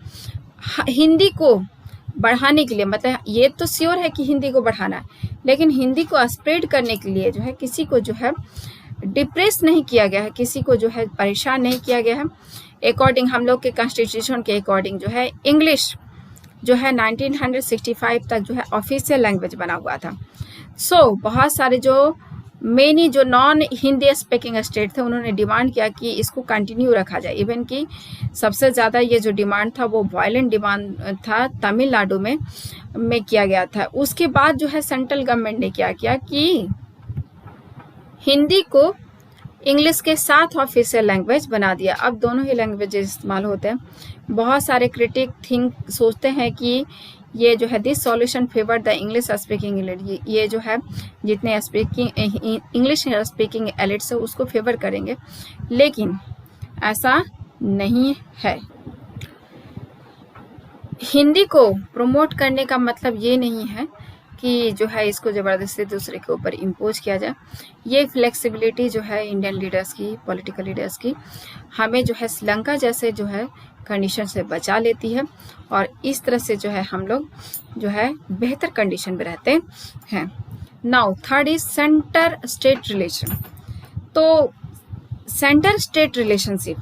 हिंदी को बढ़ाने के लिए, मतलब ये तो श्योर है कि हिंदी को बढ़ाना है, लेकिन हिंदी को स्प्रेड करने के लिए जो है किसी को जो है डिप्रेस नहीं किया गया है, किसी को जो है परेशान नहीं किया गया है। अकॉर्डिंग हम लोग के कॉन्स्टिट्यूशन के अकॉर्डिंग जो है इंग्लिश जो है 1965 तक जो है ऑफिशियल लैंग्वेज बना हुआ था। बहुत सारे जो मेनी जो नॉन हिंदी स्पीकिंग स्टेट थे उन्होंने डिमांड किया कि इसको कंटिन्यू रखा जाए। इवन कि सबसे ज़्यादा ये जो डिमांड था वो वायलेंट डिमांड था तमिलनाडु में किया गया था। उसके बाद जो है सेंट्रल गवर्नमेंट ने क्या किया कि हिंदी को इंग्लिश के साथ ऑफिशियल लैंग्वेज बना दिया। अब दोनों ही लैंग्वेजेस इस्तेमाल होते हैं। बहुत सारे क्रिटिक सोचते हैं कि ये जो है this solution favour the English speaking elite, ये जो है जितने इंग्लिश स्पीकिंग एलिट्स है उसको फेवर करेंगे। लेकिन ऐसा नहीं है। हिंदी को प्रमोट करने का मतलब ये नहीं है कि जो है इसको ज़बरदस्ती दूसरे के ऊपर इम्पोज किया जाए। ये फ्लेक्सिबिलिटी जो है इंडियन लीडर्स की, पॉलिटिकल लीडर्स की, हमें जो है श्रीलंका जैसे जो है कंडीशन से बचा लेती है और इस तरह से जो है हम लोग जो है बेहतर कंडीशन में रहते हैं। Now third is centre state relation. तो सेंटर स्टेट रिलेशनशिप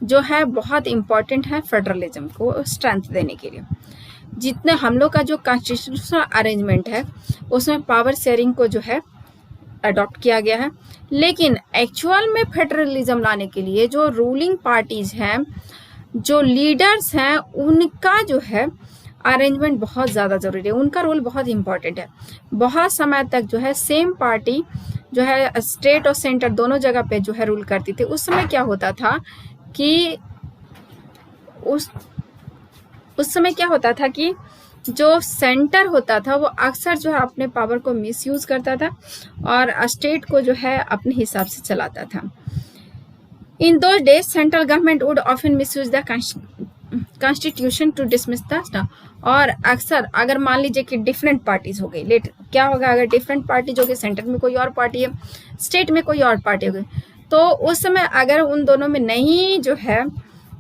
जो है बहुत इम्पॉर्टेंट है फेडरलिज्म को स्ट्रेंथ देने के लिए। जितने हम लोग का जो कॉन्स्टिट्यूशनल अरेंजमेंट है उसमें पावर शेयरिंग को जो है अडॉप्ट किया गया है, लेकिन एक्चुअल में फेडरलिज्म लाने के लिए जो रूलिंग पार्टीज हैं, जो लीडर्स हैं, उनका जो है अरेंजमेंट बहुत ज़्यादा ज़रूरी है, उनका रोल बहुत इम्पॉर्टेंट है। बहुत समय तक जो है सेम पार्टी जो है स्टेट और सेंटर दोनों जगह पे जो है रूल करती थी। उस समय क्या होता था कि उस समय क्या होता था कि जो सेंटर होता था वो अक्सर जो है अपने पावर को मिसयूज करता था और स्टेट को जो है अपने हिसाब से चलाता था। In those days central government would often misuse the constitution to dismiss the, और अक्सर अगर मान लीजिए कि डिफरेंट पार्टीज हो गई, लेट क्या होगा अगर डिफरेंट पार्टीज हो गई, सेंटर में कोई और पार्टी है, स्टेट में कोई और पार्टी हो गई, तो उस समय अगर उन दोनों में नहीं जो है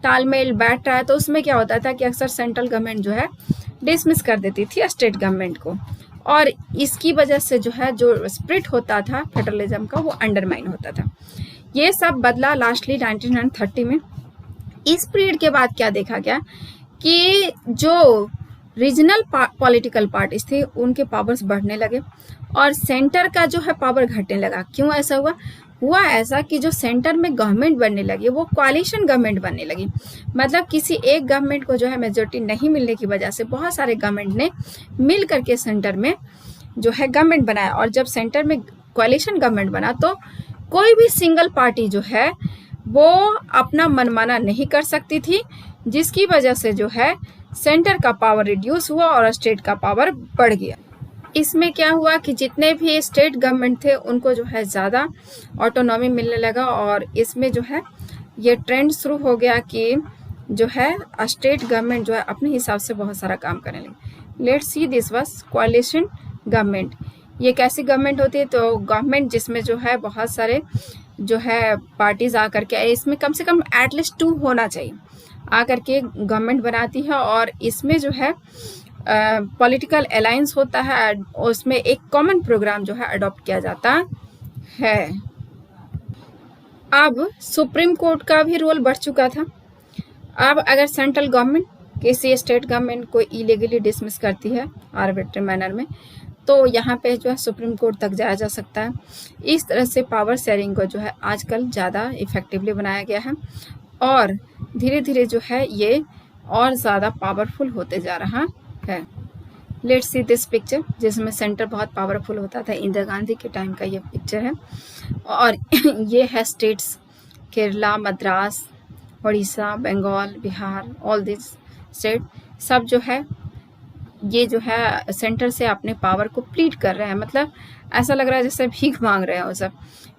तालमेल बैठ रहा है तो उसमें क्या होता था कि अक्सर सेंट्रल गवर्नमेंट जो है डिसमिस कर देती थी स्टेट गवर्नमेंट को, और इसकी वजह से जो है जो स्प्रिट होता था फेडरलिज्म का वो अंडरमाइन होता था। ये सब बदला लास्टली 1930 में। इस पीरियड के बाद क्या देखा गया कि जो रीजनल पॉलिटिकल पार्टीज थी उनके पावर्स बढ़ने लगे और सेंटर का जो है पावर घटने लगा। क्यों ऐसा हुआ ऐसा कि जो सेंटर में गवर्नमेंट बनने लगी वो कोalition गवर्नमेंट बनने लगी। मतलब किसी एक गवर्नमेंट को जो है मेजोरिटी नहीं मिलने की वजह से बहुत सारे गवर्नमेंट ने मिल करके सेंटर में जो है गवर्नमेंट बनाया, और जब सेंटर में कोalition गवर्नमेंट बना तो कोई भी सिंगल पार्टी जो है वो अपना मनमाना नहीं कर सकती थी, जिसकी वजह से जो है सेंटर का पावर रिड्यूस हुआ और स्टेट का पावर बढ़ गया। इसमें क्या हुआ कि जितने भी स्टेट गवर्नमेंट थे उनको जो है ज़्यादा ऑटोनॉमी मिलने लगा, और इसमें जो है ये ट्रेंड शुरू हो गया कि जो है स्टेट गवर्नमेंट जो है अपने हिसाब से बहुत सारा काम करने लगे। Let's see this was कोalition government. ये कैसी गवर्नमेंट होती है? तो गवर्नमेंट जिसमें जो है बहुत सारे जो है पार्टीज आकर के, इसमें कम से कम एटलीस्ट 2 होना चाहिए, आकर के गवर्नमेंट बनाती है, और इसमें जो है पॉलिटिकल अलायंस होता है, उसमें एक कॉमन प्रोग्राम जो है अडॉप्ट किया जाता है। अब सुप्रीम कोर्ट का भी रोल बढ़ चुका था। अब अगर सेंट्रल गवर्नमेंट किसी स्टेट गवर्नमेंट को इलीगली डिसमिस करती है आर्बिट्रेरी मैनर में, तो यहाँ पे जो है सुप्रीम कोर्ट तक जाया जा सकता है। इस तरह से पावर शेयरिंग को जो है आजकल ज़्यादा इफेक्टिवली बनाया गया है और धीरे धीरे जो है ये और ज़्यादा पावरफुल होते जा रहा है। लेट्स सी दिस पिक्चर, जिसमें सेंटर बहुत पावरफुल होता था। इंदिरा गांधी के टाइम का ये पिक्चर है, और ये है states Kerala, Madras, Orissa, Bengal, Bihar, all this state सब जो है ये जो है सेंटर से अपने पावर को प्लीड कर रहे हैं। मतलब ऐसा लग रहा है जैसे भीख मांग रहे हैं वो सब।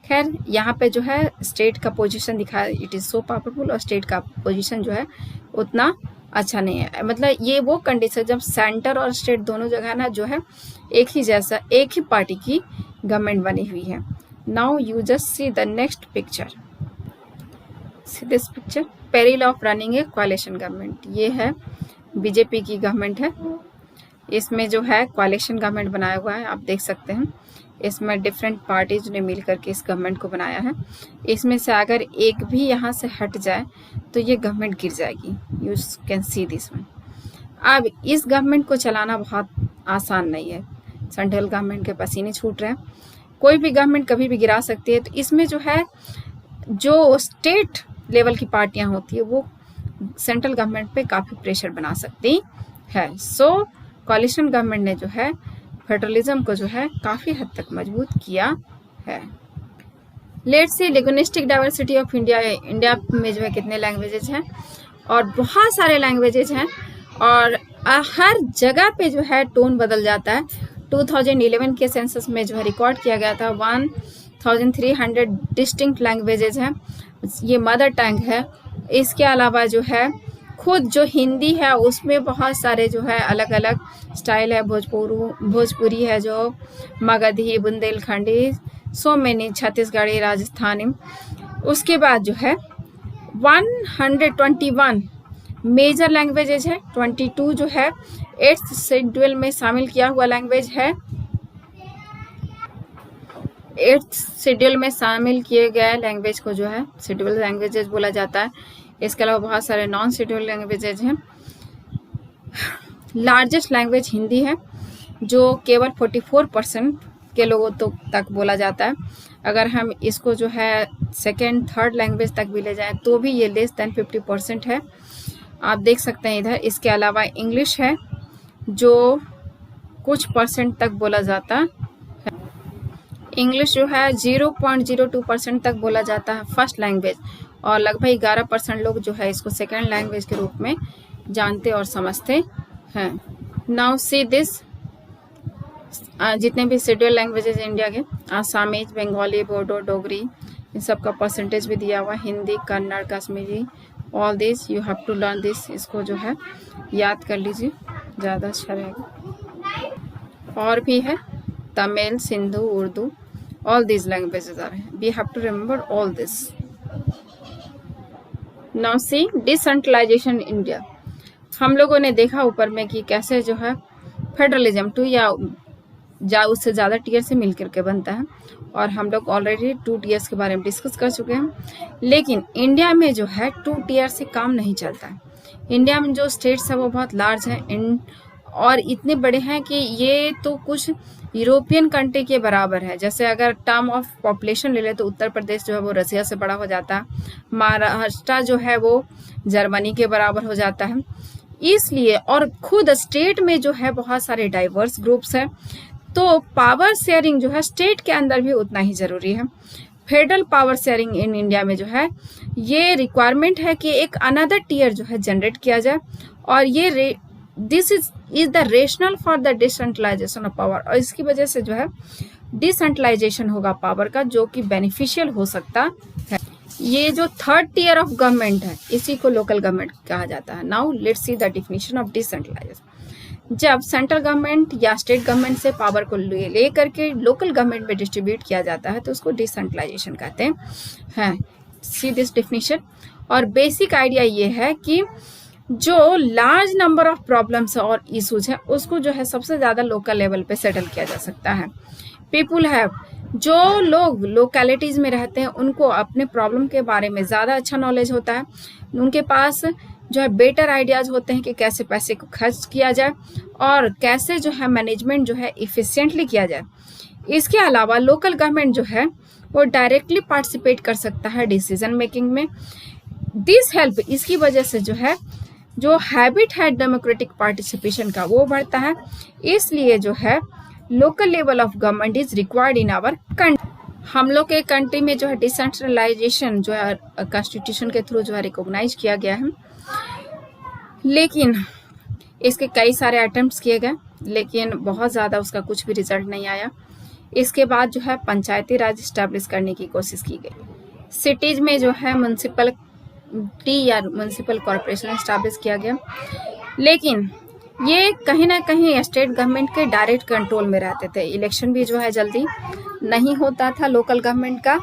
खैर यहाँ पे जो है स्टेट का पोजीशन दिखा, इट इज़ सो पावरफुल, और स्टेट का पोजीशन जो है उतना अच्छा नहीं है। मतलब ये वो कंडीशन जब सेंटर और स्टेट दोनों जगह ना जो है एक ही जैसा, एक ही पार्टी की गवर्नमेंट बनी हुई है। Now you just see the next picture, see this picture, peril of running A कोalition government. ये है बीजेपी की गवर्नमेंट है, इसमें जो है कोalition गवर्नमेंट बनाया हुआ है, आप देख सकते हैं। इसमें डिफरेंट पार्टीज ने मिल करके इस गवर्नमेंट को बनाया है। इसमें से अगर एक भी यहाँ से हट जाए तो ये गवर्नमेंट गिर जाएगी। You can see this one. अब इस गवर्नमेंट को चलाना बहुत आसान नहीं है, सेंट्रल गवर्नमेंट के पसीने छूट रहे हैं। कोई भी गवर्नमेंट कभी भी गिरा सकती है। तो इसमें जो है जो स्टेट लेवल की पार्टियां होती है वो सेंट्रल गवर्नमेंट पे काफ़ी प्रेशर बना सकती है। सो कोalition गवर्नमेंट ने जो है फेडरलिज्म को जो है काफ़ी हद तक मजबूत किया है। Let's see linguistic diversity of India. India में जो है कितने लैंग्वेजेज हैं, और बहुत सारे लैंग्वेजेज हैं, और हर जगह पे जो है टोन बदल जाता है। 2011 के सेंसस में जो है रिकॉर्ड किया गया था 1300 डिस्टिंक्ट लैंग्वेजेज हैं। ये मदर टंग है। इसके अलावा जो है खुद जो हिंदी है उसमें बहुत सारे जो है अलग अलग स्टाइल है। भोजपुरी है, जो मगधी, बुंदेलखंडी, सो मैनी, छत्तीसगढ़ी, राजस्थानी। उसके बाद जो है 121 मेजर लैंग्वेजेज है। 22 जो है 8th शेड्यूल में शामिल किया हुआ लैंग्वेज है। 8th शेड्यूल में शामिल किए गए लैंग्वेज को जो है शेड्यूल लैंग्वेजेज बोला जाता है। इसके अलावा बहुत सारे नॉन शेड्यूल लैंग्वेजेज हैं। लार्जेस्ट लैंग्वेज हिंदी है, जो केवल 44% के लोगों तक बोला जाता है। अगर हम इसको जो है सेकेंड थर्ड लैंग्वेज तक भी ले जाएं तो भी ये लेस देन 50% है। आप देख सकते हैं इधर। इसके अलावा इंग्लिश है, जो कुछ % तक बोला जाता है। इंग्लिश जो है 0.02% तक बोला जाता है फर्स्ट लैंग्वेज, और लगभग 11% लोग जो है इसको सेकेंड लैंग्वेज के रूप में जानते और समझते हैं। नाउ सी दिस, जितने भी शेड्यूल लैंग्वेजेज इंडिया के, आसामीज, बंगाली, बोडो, डोगरी, इन सब का परसेंटेज भी दिया हुआ। Hindi, Kannada, Kashmiri, all this you have to learn this. इसको जो है याद कर लीजिए, ज़्यादा अच्छा रहेगा। और भी है Tamil, Sindhu, Urdu, all these languages are. We have to remember all this. Now see decentralization in India. हम लोगों ने देखा ऊपर में कि कैसे जो है फेडरलिज्म 2 या उससे ज़्यादा टीयर से मिलकर के बनता है, और हम लोग ऑलरेडी 2 टीयर्स के बारे में डिस्कस कर चुके हैं। लेकिन इंडिया में जो है 2 टीयर से काम नहीं चलता है। इंडिया में जो स्टेट्स है वो बहुत लार्ज है और इतने बड़े हैं कि ये तो कुछ यूरोपियन कंट्री के बराबर है। जैसे अगर टर्म ऑफ पॉपुलेशन ले ले तो उत्तर प्रदेश जो है वो रसिया से बड़ा हो जाता है, महाराष्ट्र जो है वो जर्मनी के बराबर हो जाता है। इसलिए और खुद स्टेट में जो है बहुत सारे डाइवर्स ग्रुप्स हैं, तो पावर शेयरिंग जो है स्टेट के अंदर भी उतना ही जरूरी है। Federal power sharing in India में जो है ये रिक्वायरमेंट है कि एक अनदर टीयर जो है जनरेट किया जाए, और ये this is the rational for the decentralization of power. और इसकी वजह से जो है डिसेंट्रलाइजेशन होगा पावर का, जो कि बेनिफिशियल हो सकता है। ये जो थर्ड टियर ऑफ गवर्नमेंट है इसी को लोकल गवर्नमेंट कहा जाता है। Now let's see the definition of decentralization. जब सेंट्रल गवर्नमेंट या स्टेट गवर्नमेंट से पावर को ले करके लोकल गवर्नमेंट में डिस्ट्रीब्यूट किया जाता है तो उसको डिसेंट्रलाइजेशन कहते हैं। See this definition. और बेसिक आइडिया ये है कि जो लार्ज नंबर ऑफ प्रॉब्लम्स और इश्यूज है उसको जो है सबसे ज्यादा लोकल लेवल पे सेटल किया जा सकता है। पीपुल हैव, जो लोग लोकेलिटीज में रहते हैं उनको अपने प्रॉब्लम के बारे में ज्यादा अच्छा नॉलेज होता है। उनके पास जो है बेटर आइडियाज होते हैं कि कैसे पैसे को खर्च किया जाए और कैसे जो है मैनेजमेंट जो है इफिशिएंटली किया जाए। इसके अलावा लोकल गवर्नमेंट जो है वो डायरेक्टली पार्टिसिपेट कर सकता है डिसीजन मेकिंग में। दिस हेल्प, इसकी वजह से जो है जो हैबिट है डेमोक्रेटिक पार्टिसिपेशन का वो बढ़ता है। इसलिए जो है local level of government is required in our country. हम लोग के कंट्री में जो है डिसेंट्रलाइजेशन जो है कॉन्स्टिट्यूशन के थ्रू जो है रिकॉग्नाइज किया गया है, लेकिन इसके कई सारे अटेम्प्ट्स किए गए लेकिन बहुत ज़्यादा उसका कुछ भी रिजल्ट नहीं आया। इसके बाद जो है पंचायती राज स्टैब्लिश करने की कोशिश की गई। सिटीज में जो है म्युनिसिपलिटी या म्युनिसिपल कॉर्पोरेशन स्टैब्लिश किया गया, लेकिन ये कहीं ना कहीं स्टेट गवर्नमेंट के डायरेक्ट कंट्रोल में रहते थे। इलेक्शन भी जो है जल्दी नहीं होता था लोकल गवर्नमेंट का,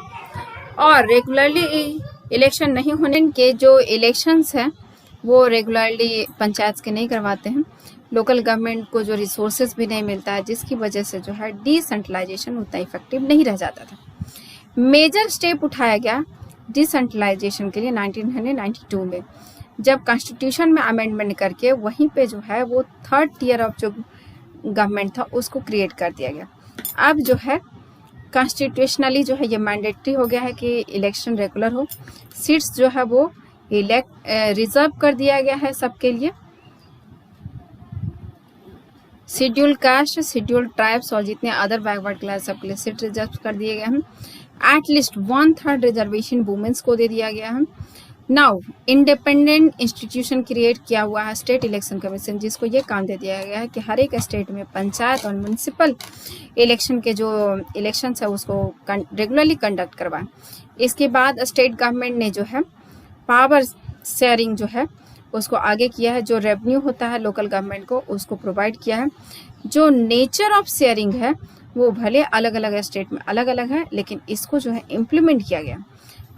और रेगुलरली इलेक्शन नहीं होने के जो इलेक्शंस हैं वो रेगुलरली पंचायत के नहीं करवाते हैं। लोकल गवर्नमेंट को जो रिसोर्सेज भी नहीं मिलता है, जिसकी वजह से जो है डिसेंट्रलाइजेशन उतना इफेक्टिव नहीं रह जाता था। मेजर स्टेप उठाया गया डिसेंट्रलाइजेशन के लिए 1992 में, जब कॉन्स्टिट्यूशन में अमेंडमेंट करके वहीं पे जो है वो थर्ड टियर ऑफ जो गवर्नमेंट था उसको क्रिएट कर दिया गया। अब जो है कॉन्स्टिट्यूशनली जो है ये मैंडेटरी हो गया है कि इलेक्शन रेगुलर हो। सीट्स जो है वो रिजर्व कर दिया गया है सबके लिए। शेड्यूल कास्ट, शेड्यूल ट्राइब्स और जितने अदर बैकवर्ड क्लास सबके लिए सीट रिजर्व कर दिए गए हैं। एटलीस्ट 1/3 रिजर्वेशन वुमेन्स को दे दिया गया है। नाउ इंडिपेंडेंट इंस्टीट्यूशन क्रिएट किया हुआ है स्टेट इलेक्शन कमीशन, जिसको ये काम दे दिया गया है कि हर एक स्टेट में पंचायत और म्युनिसिपल इलेक्शन के जो इलेक्शंस है उसको रेगुलरली कंडक्ट करवाएं। इसके बाद स्टेट गवर्नमेंट ने जो है पावर शेयरिंग जो है उसको आगे किया है। जो रेवेन्यू होता है लोकल गवर्नमेंट को उसको प्रोवाइड किया है। जो नेचर ऑफ शेयरिंग है वो भले अलग अलग स्टेट में अलग अलग है, लेकिन इसको जो है इम्प्लीमेंट किया गया।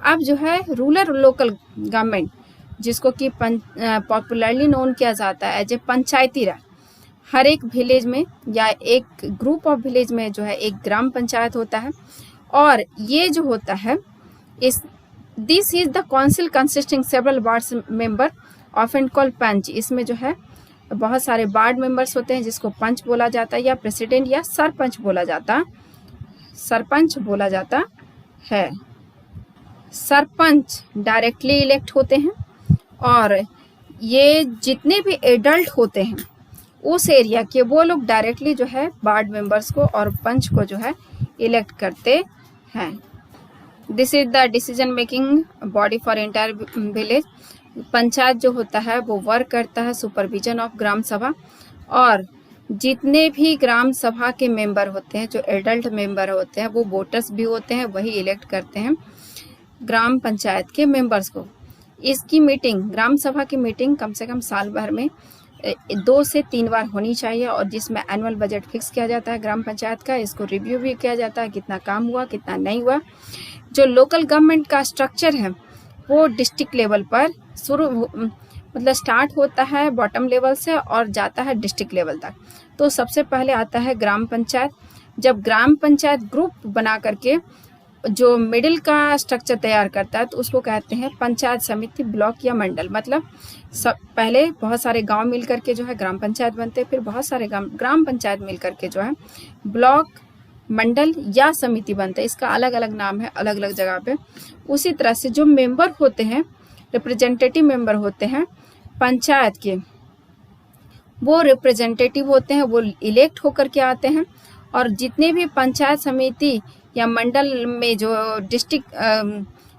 अब जो है रूरल लोकल गवर्नमेंट, जिसको कि पॉपुलरली नोन किया जाता है एज ए पंचायती राज, हर एक विलेज में या एक ग्रुप ऑफ विलेज में जो है एक ग्राम पंचायत होता है। और ये जो होता है this is the council consisting several ward member of and called panch. इसमें जो है बहुत सारे वार्ड मेंबर्स होते हैं जिसको पंच बोला जाता है या प्रेसिडेंट या सरपंच बोला जाता है। सरपंच डायरेक्टली इलेक्ट होते हैं और ये जितने भी एडल्ट होते हैं उस एरिया के वो लोग डायरेक्टली जो है वार्ड मेंबर्स को और पंच को जो है इलेक्ट करते हैं। This is the decision making body for entire village. Panchayat जो होता है वो वर्क करता है सुपरविजन ऑफ ग्राम सभा, और जितने भी ग्राम सभा के मेंबर होते हैं, जो एडल्ट मेंबर होते हैं, वो वोटर्स भी होते हैं, वही इलेक्ट करते हैं ग्राम पंचायत के मेंबर्स को। इसकी मीटिंग, ग्राम सभा की मीटिंग कम से कम साल भर में 2 से 3 बार होनी चाहिए, और जिसमें एनुअल बजट फिक्स किया जाता है ग्राम पंचायत का। इसको रिव्यू भी किया जाता है, कितना काम हुआ कितना नहीं हुआ। जो लोकल गवर्नमेंट का स्ट्रक्चर है वो डिस्ट्रिक्ट लेवल पर स्टार्ट होता है बॉटम लेवल से और जाता है डिस्ट्रिक्ट लेवल तक। तो सबसे पहले आता है ग्राम पंचायत। जब ग्राम पंचायत ग्रुप बना करके जो मिडिल का स्ट्रक्चर तैयार करता है तो उसको कहते हैं पंचायत समिति, ब्लॉक या मंडल। मतलब पहले बहुत सारे गांव मिल करके जो है ग्राम पंचायत बनते हैं, फिर बहुत सारे ग्राम पंचायत मिल करके जो है ब्लॉक, मंडल या समिति बनते हैं। इसका अलग अलग नाम है अलग अलग जगह पे। उसी तरह से जो मेंबर होते हैं, रिप्रेजेंटेटिव मेंबर होते हैं पंचायत के, वो रिप्रेजेंटेटिव होते हैं, वो इलेक्ट होकर के आते हैं। और जितने भी पंचायत समिति या मंडल में जो डिस्ट्रिक्ट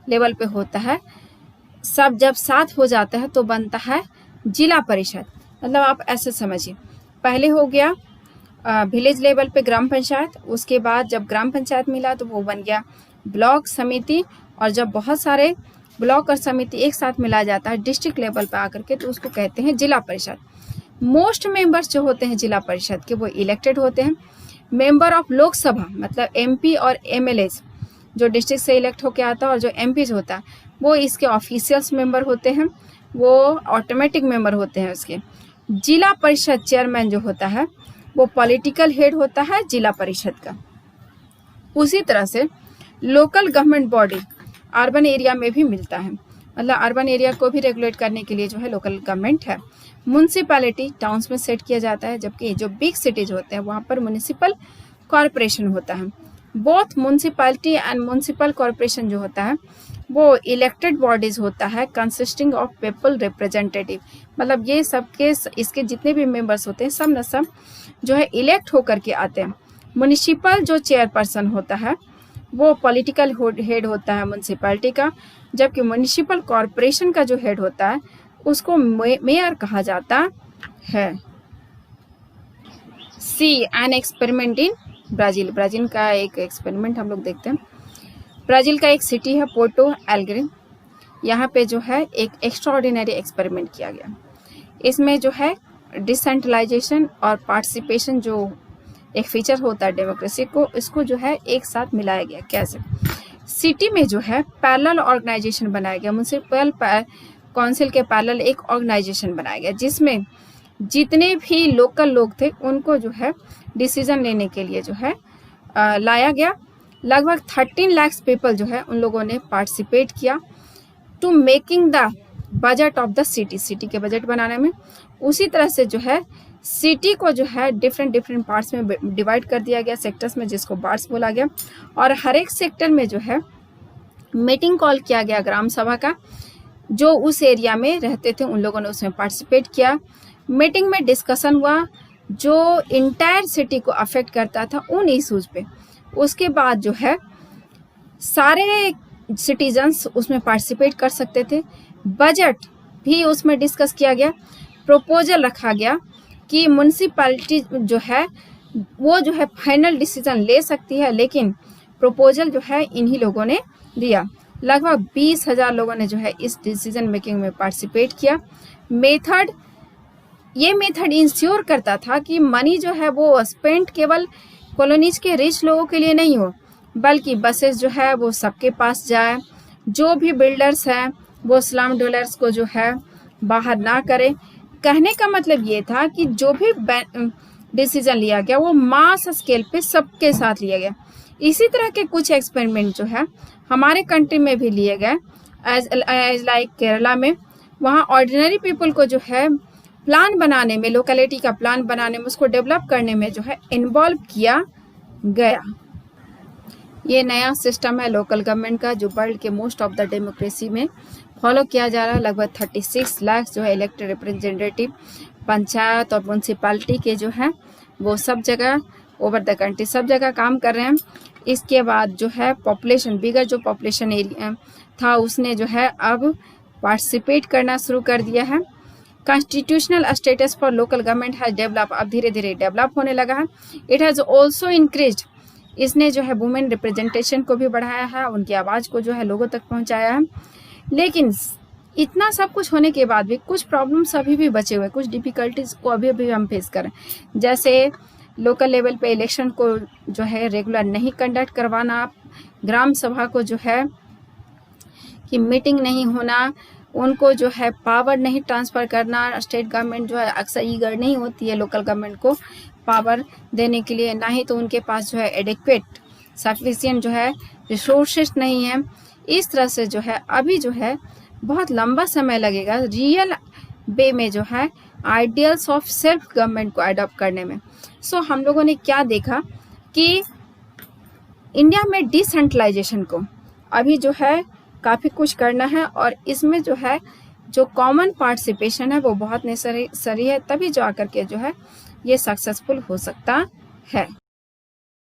लेवल पे होता है, सब जब साथ हो जाता है तो बनता है जिला परिषद। मतलब आप ऐसे समझिए, पहले हो गया विलेज लेवल पे ग्राम पंचायत, उसके बाद जब ग्राम पंचायत मिला तो वो बन गया ब्लॉक, समिति, और जब बहुत सारे ब्लॉक और समिति एक साथ मिला जाता है डिस्ट्रिक्ट लेवल पे आकर के तो उसको कहते हैं जिला परिषद। मोस्ट मेंबर्स जो होते हैं जिला परिषद के वो इलेक्टेड होते हैं। मेंबर ऑफ लोकसभा मतलब एमपी और एमएलए जो डिस्ट्रिक्ट से इलेक्ट होके आता है, और जो एमपी होता है वो इसके ऑफिशियल्स मेंबर होते हैं, वो ऑटोमेटिक मेंबर होते हैं उसके। जिला परिषद चेयरमैन जो होता है वो पॉलिटिकल हेड होता है जिला परिषद का। उसी तरह से local government body urban area में भी मिलता है, मतलब अर्बन एरिया को भी रेगुलेट करने के लिए जो है लोकल गवर्नमेंट है। म्यूनिसिपैलिटी टाउन्स में सेट किया जाता है, जबकि जो बिग सिटीज होते हैं वहाँ पर म्यूनिसिपल कॉरपोरेशन होता है। Both municipality and municipal corporation जो होता है वो इलेक्टेड बॉडीज होता है कंसिस्टिंग ऑफ पीपल रिप्रेजेंटेटिव। मतलब ये सबके इसके जितने भी मेंबर्स होते हैं सब न सब जो है इलेक्ट होकर के आते हैं। म्यूनिसिपल जो चेयरपर्सन होता है वो पॉलिटिकल हेड होता है म्यूनिसिपैलिटी का, जबकि म्यूनिसिपल कॉरपोरेशन का जो हेड होता है उसको मेयर कहा जाता है। See an experiment in Brazil. Brazil का एक एक्सपेरिमेंट हम लोग देखते हैं। ब्राजील का एक सिटी है पोर्टो एलेग्रे। यहाँ पे जो है एक एक्स्ट्राऑर्डिनरी एक्सपेरिमेंट किया गया। इसमें जो है डिसेंट्रलाइजेशन और पार्टिसिपेशन जो एक फीचर होता है डेमोक्रेसी को, इसको जो है एक साथ मिलाया गया। कैसे? सिटी में जो है पैरेलल ऑर्गेनाइजेशन बनाया गया, म्युनिसिपल काउंसिल के पैरेलल एक ऑर्गेनाइजेशन बनाया गया, जिसमें जितने भी लोकल लोग थे उनको जो है डिसीजन लेने के लिए जो है लाया गया। लगभग 13 लाख पीपल जो है उन लोगों ने पार्टिसिपेट किया to making the budget of the city, city के बजट बनाने में। उसी तरह से जो है सिटी को जो है डिफरेंट पार्ट्स में डिवाइड कर दिया गया, सेक्टर्स में, जिसको वार्ड्स बोला गया। और हर एक सेक्टर में जो है मीटिंग कॉल किया गया ग्राम सभा का। जो उस एरिया में रहते थे उन लोगों ने उसमें पार्टिसिपेट किया। मीटिंग में डिस्कशन हुआ जो इंटायर सिटी को अफेक्ट करता था उन इश्यूज पे। उसके बाद जो है सारे सिटीजन्स उसमें पार्टिसिपेट कर सकते थे। बजट भी उसमें डिस्कस किया गया। प्रपोजल रखा गया कि म्युनिसिपैलिटी जो है वो जो है फाइनल डिसीजन ले सकती है, लेकिन प्रपोजल जो है इन्हीं लोगों ने दिया। लगभग 20,000 लोगों ने जो है इस डिसीजन मेकिंग में पार्टिसिपेट किया। ये मेथड इंश्योर करता था कि मनी जो है वो स्पेंड केवल कॉलोनीज के रिच लोगों के लिए नहीं हो, बल्कि बसेस जो है वो सबके पास जाए। जो भी बिल्डर्स हैं वो स्लम डवेलपर्स को जो है बाहर ना करें। कहने का मतलब ये था कि जो भी डिसीजन लिया गया वो मास स्केल पे सबके साथ लिया गया। इसी तरह के कुछ एक्सपेरिमेंट जो है हमारे कंट्री में भी लिए गए, एज लाइक केरला में। वहाँ ऑर्डिनरी पीपल को जो है प्लान बनाने में, लोकेलिटी का प्लान बनाने में, उसको डेवलप करने में जो है इन्वॉल्व किया गया। ये नया सिस्टम है लोकल गवर्नमेंट का, जो वर्ल्ड के मोस्ट ऑफ द डेमोक्रेसी में फॉलो किया जा रहा है। लगभग 36 लाख जो है इलेक्टेड रिप्रेजेंटेटिव पंचायत और म्यूनसिपैलिटी के जो है वो सब जगह ओवर द कंट्री सब जगह काम कर रहे हैं। इसके बाद जो है पॉपुलेशन, बिगर जो पॉपुलेशन एरिया था उसने जो है अब पार्टिसिपेट करना शुरू कर दिया है। Constitutional status for local government has develop, अब धीरे धीरे डेवलप होने लगा है। इट हैज ऑल्सो इंक्रीज्ड, इसने जो है वुमेन रिप्रेजेंटेशन को भी बढ़ाया है, उनकी आवाज़ को जो है लोगों तक पहुंचाया है। लेकिन इतना सब कुछ होने के बाद भी कुछ प्रॉब्लम्स अभी भी बचे हुए, कुछ डिफिकल्टीज को अभी भी हम फेस करें। जैसे लोकल लेवल पे इलेक्शन को जो है रेगुलर नहीं कंडक्ट करवाना, ग्राम सभा को जो है कि मीटिंग नहीं होना, उनको जो है पावर नहीं ट्रांसफ़र करना। स्टेट गवर्नमेंट जो है अक्सर ईगर नहीं होती है लोकल गवर्नमेंट को पावर देने के लिए, ना ही तो उनके पास जो है एडिक्वेट सफिशिएंट जो है रिसोर्सेस नहीं है। इस तरह से जो है अभी जो है बहुत लंबा समय लगेगा रियल वे में जो है आइडियल्स ऑफ सेल्फ गवर्नमेंट को अडॉप्ट करने में। सो हम लोगों ने क्या देखा कि इंडिया में डिसेंट्रलाइजेशन को अभी जो है काफ़ी कुछ करना है, और इसमें जो है जो कॉमन पार्टिसिपेशन है वो बहुत नेसेसरी है, तभी जो आकर के जो है ये सक्सेसफुल हो सकता है।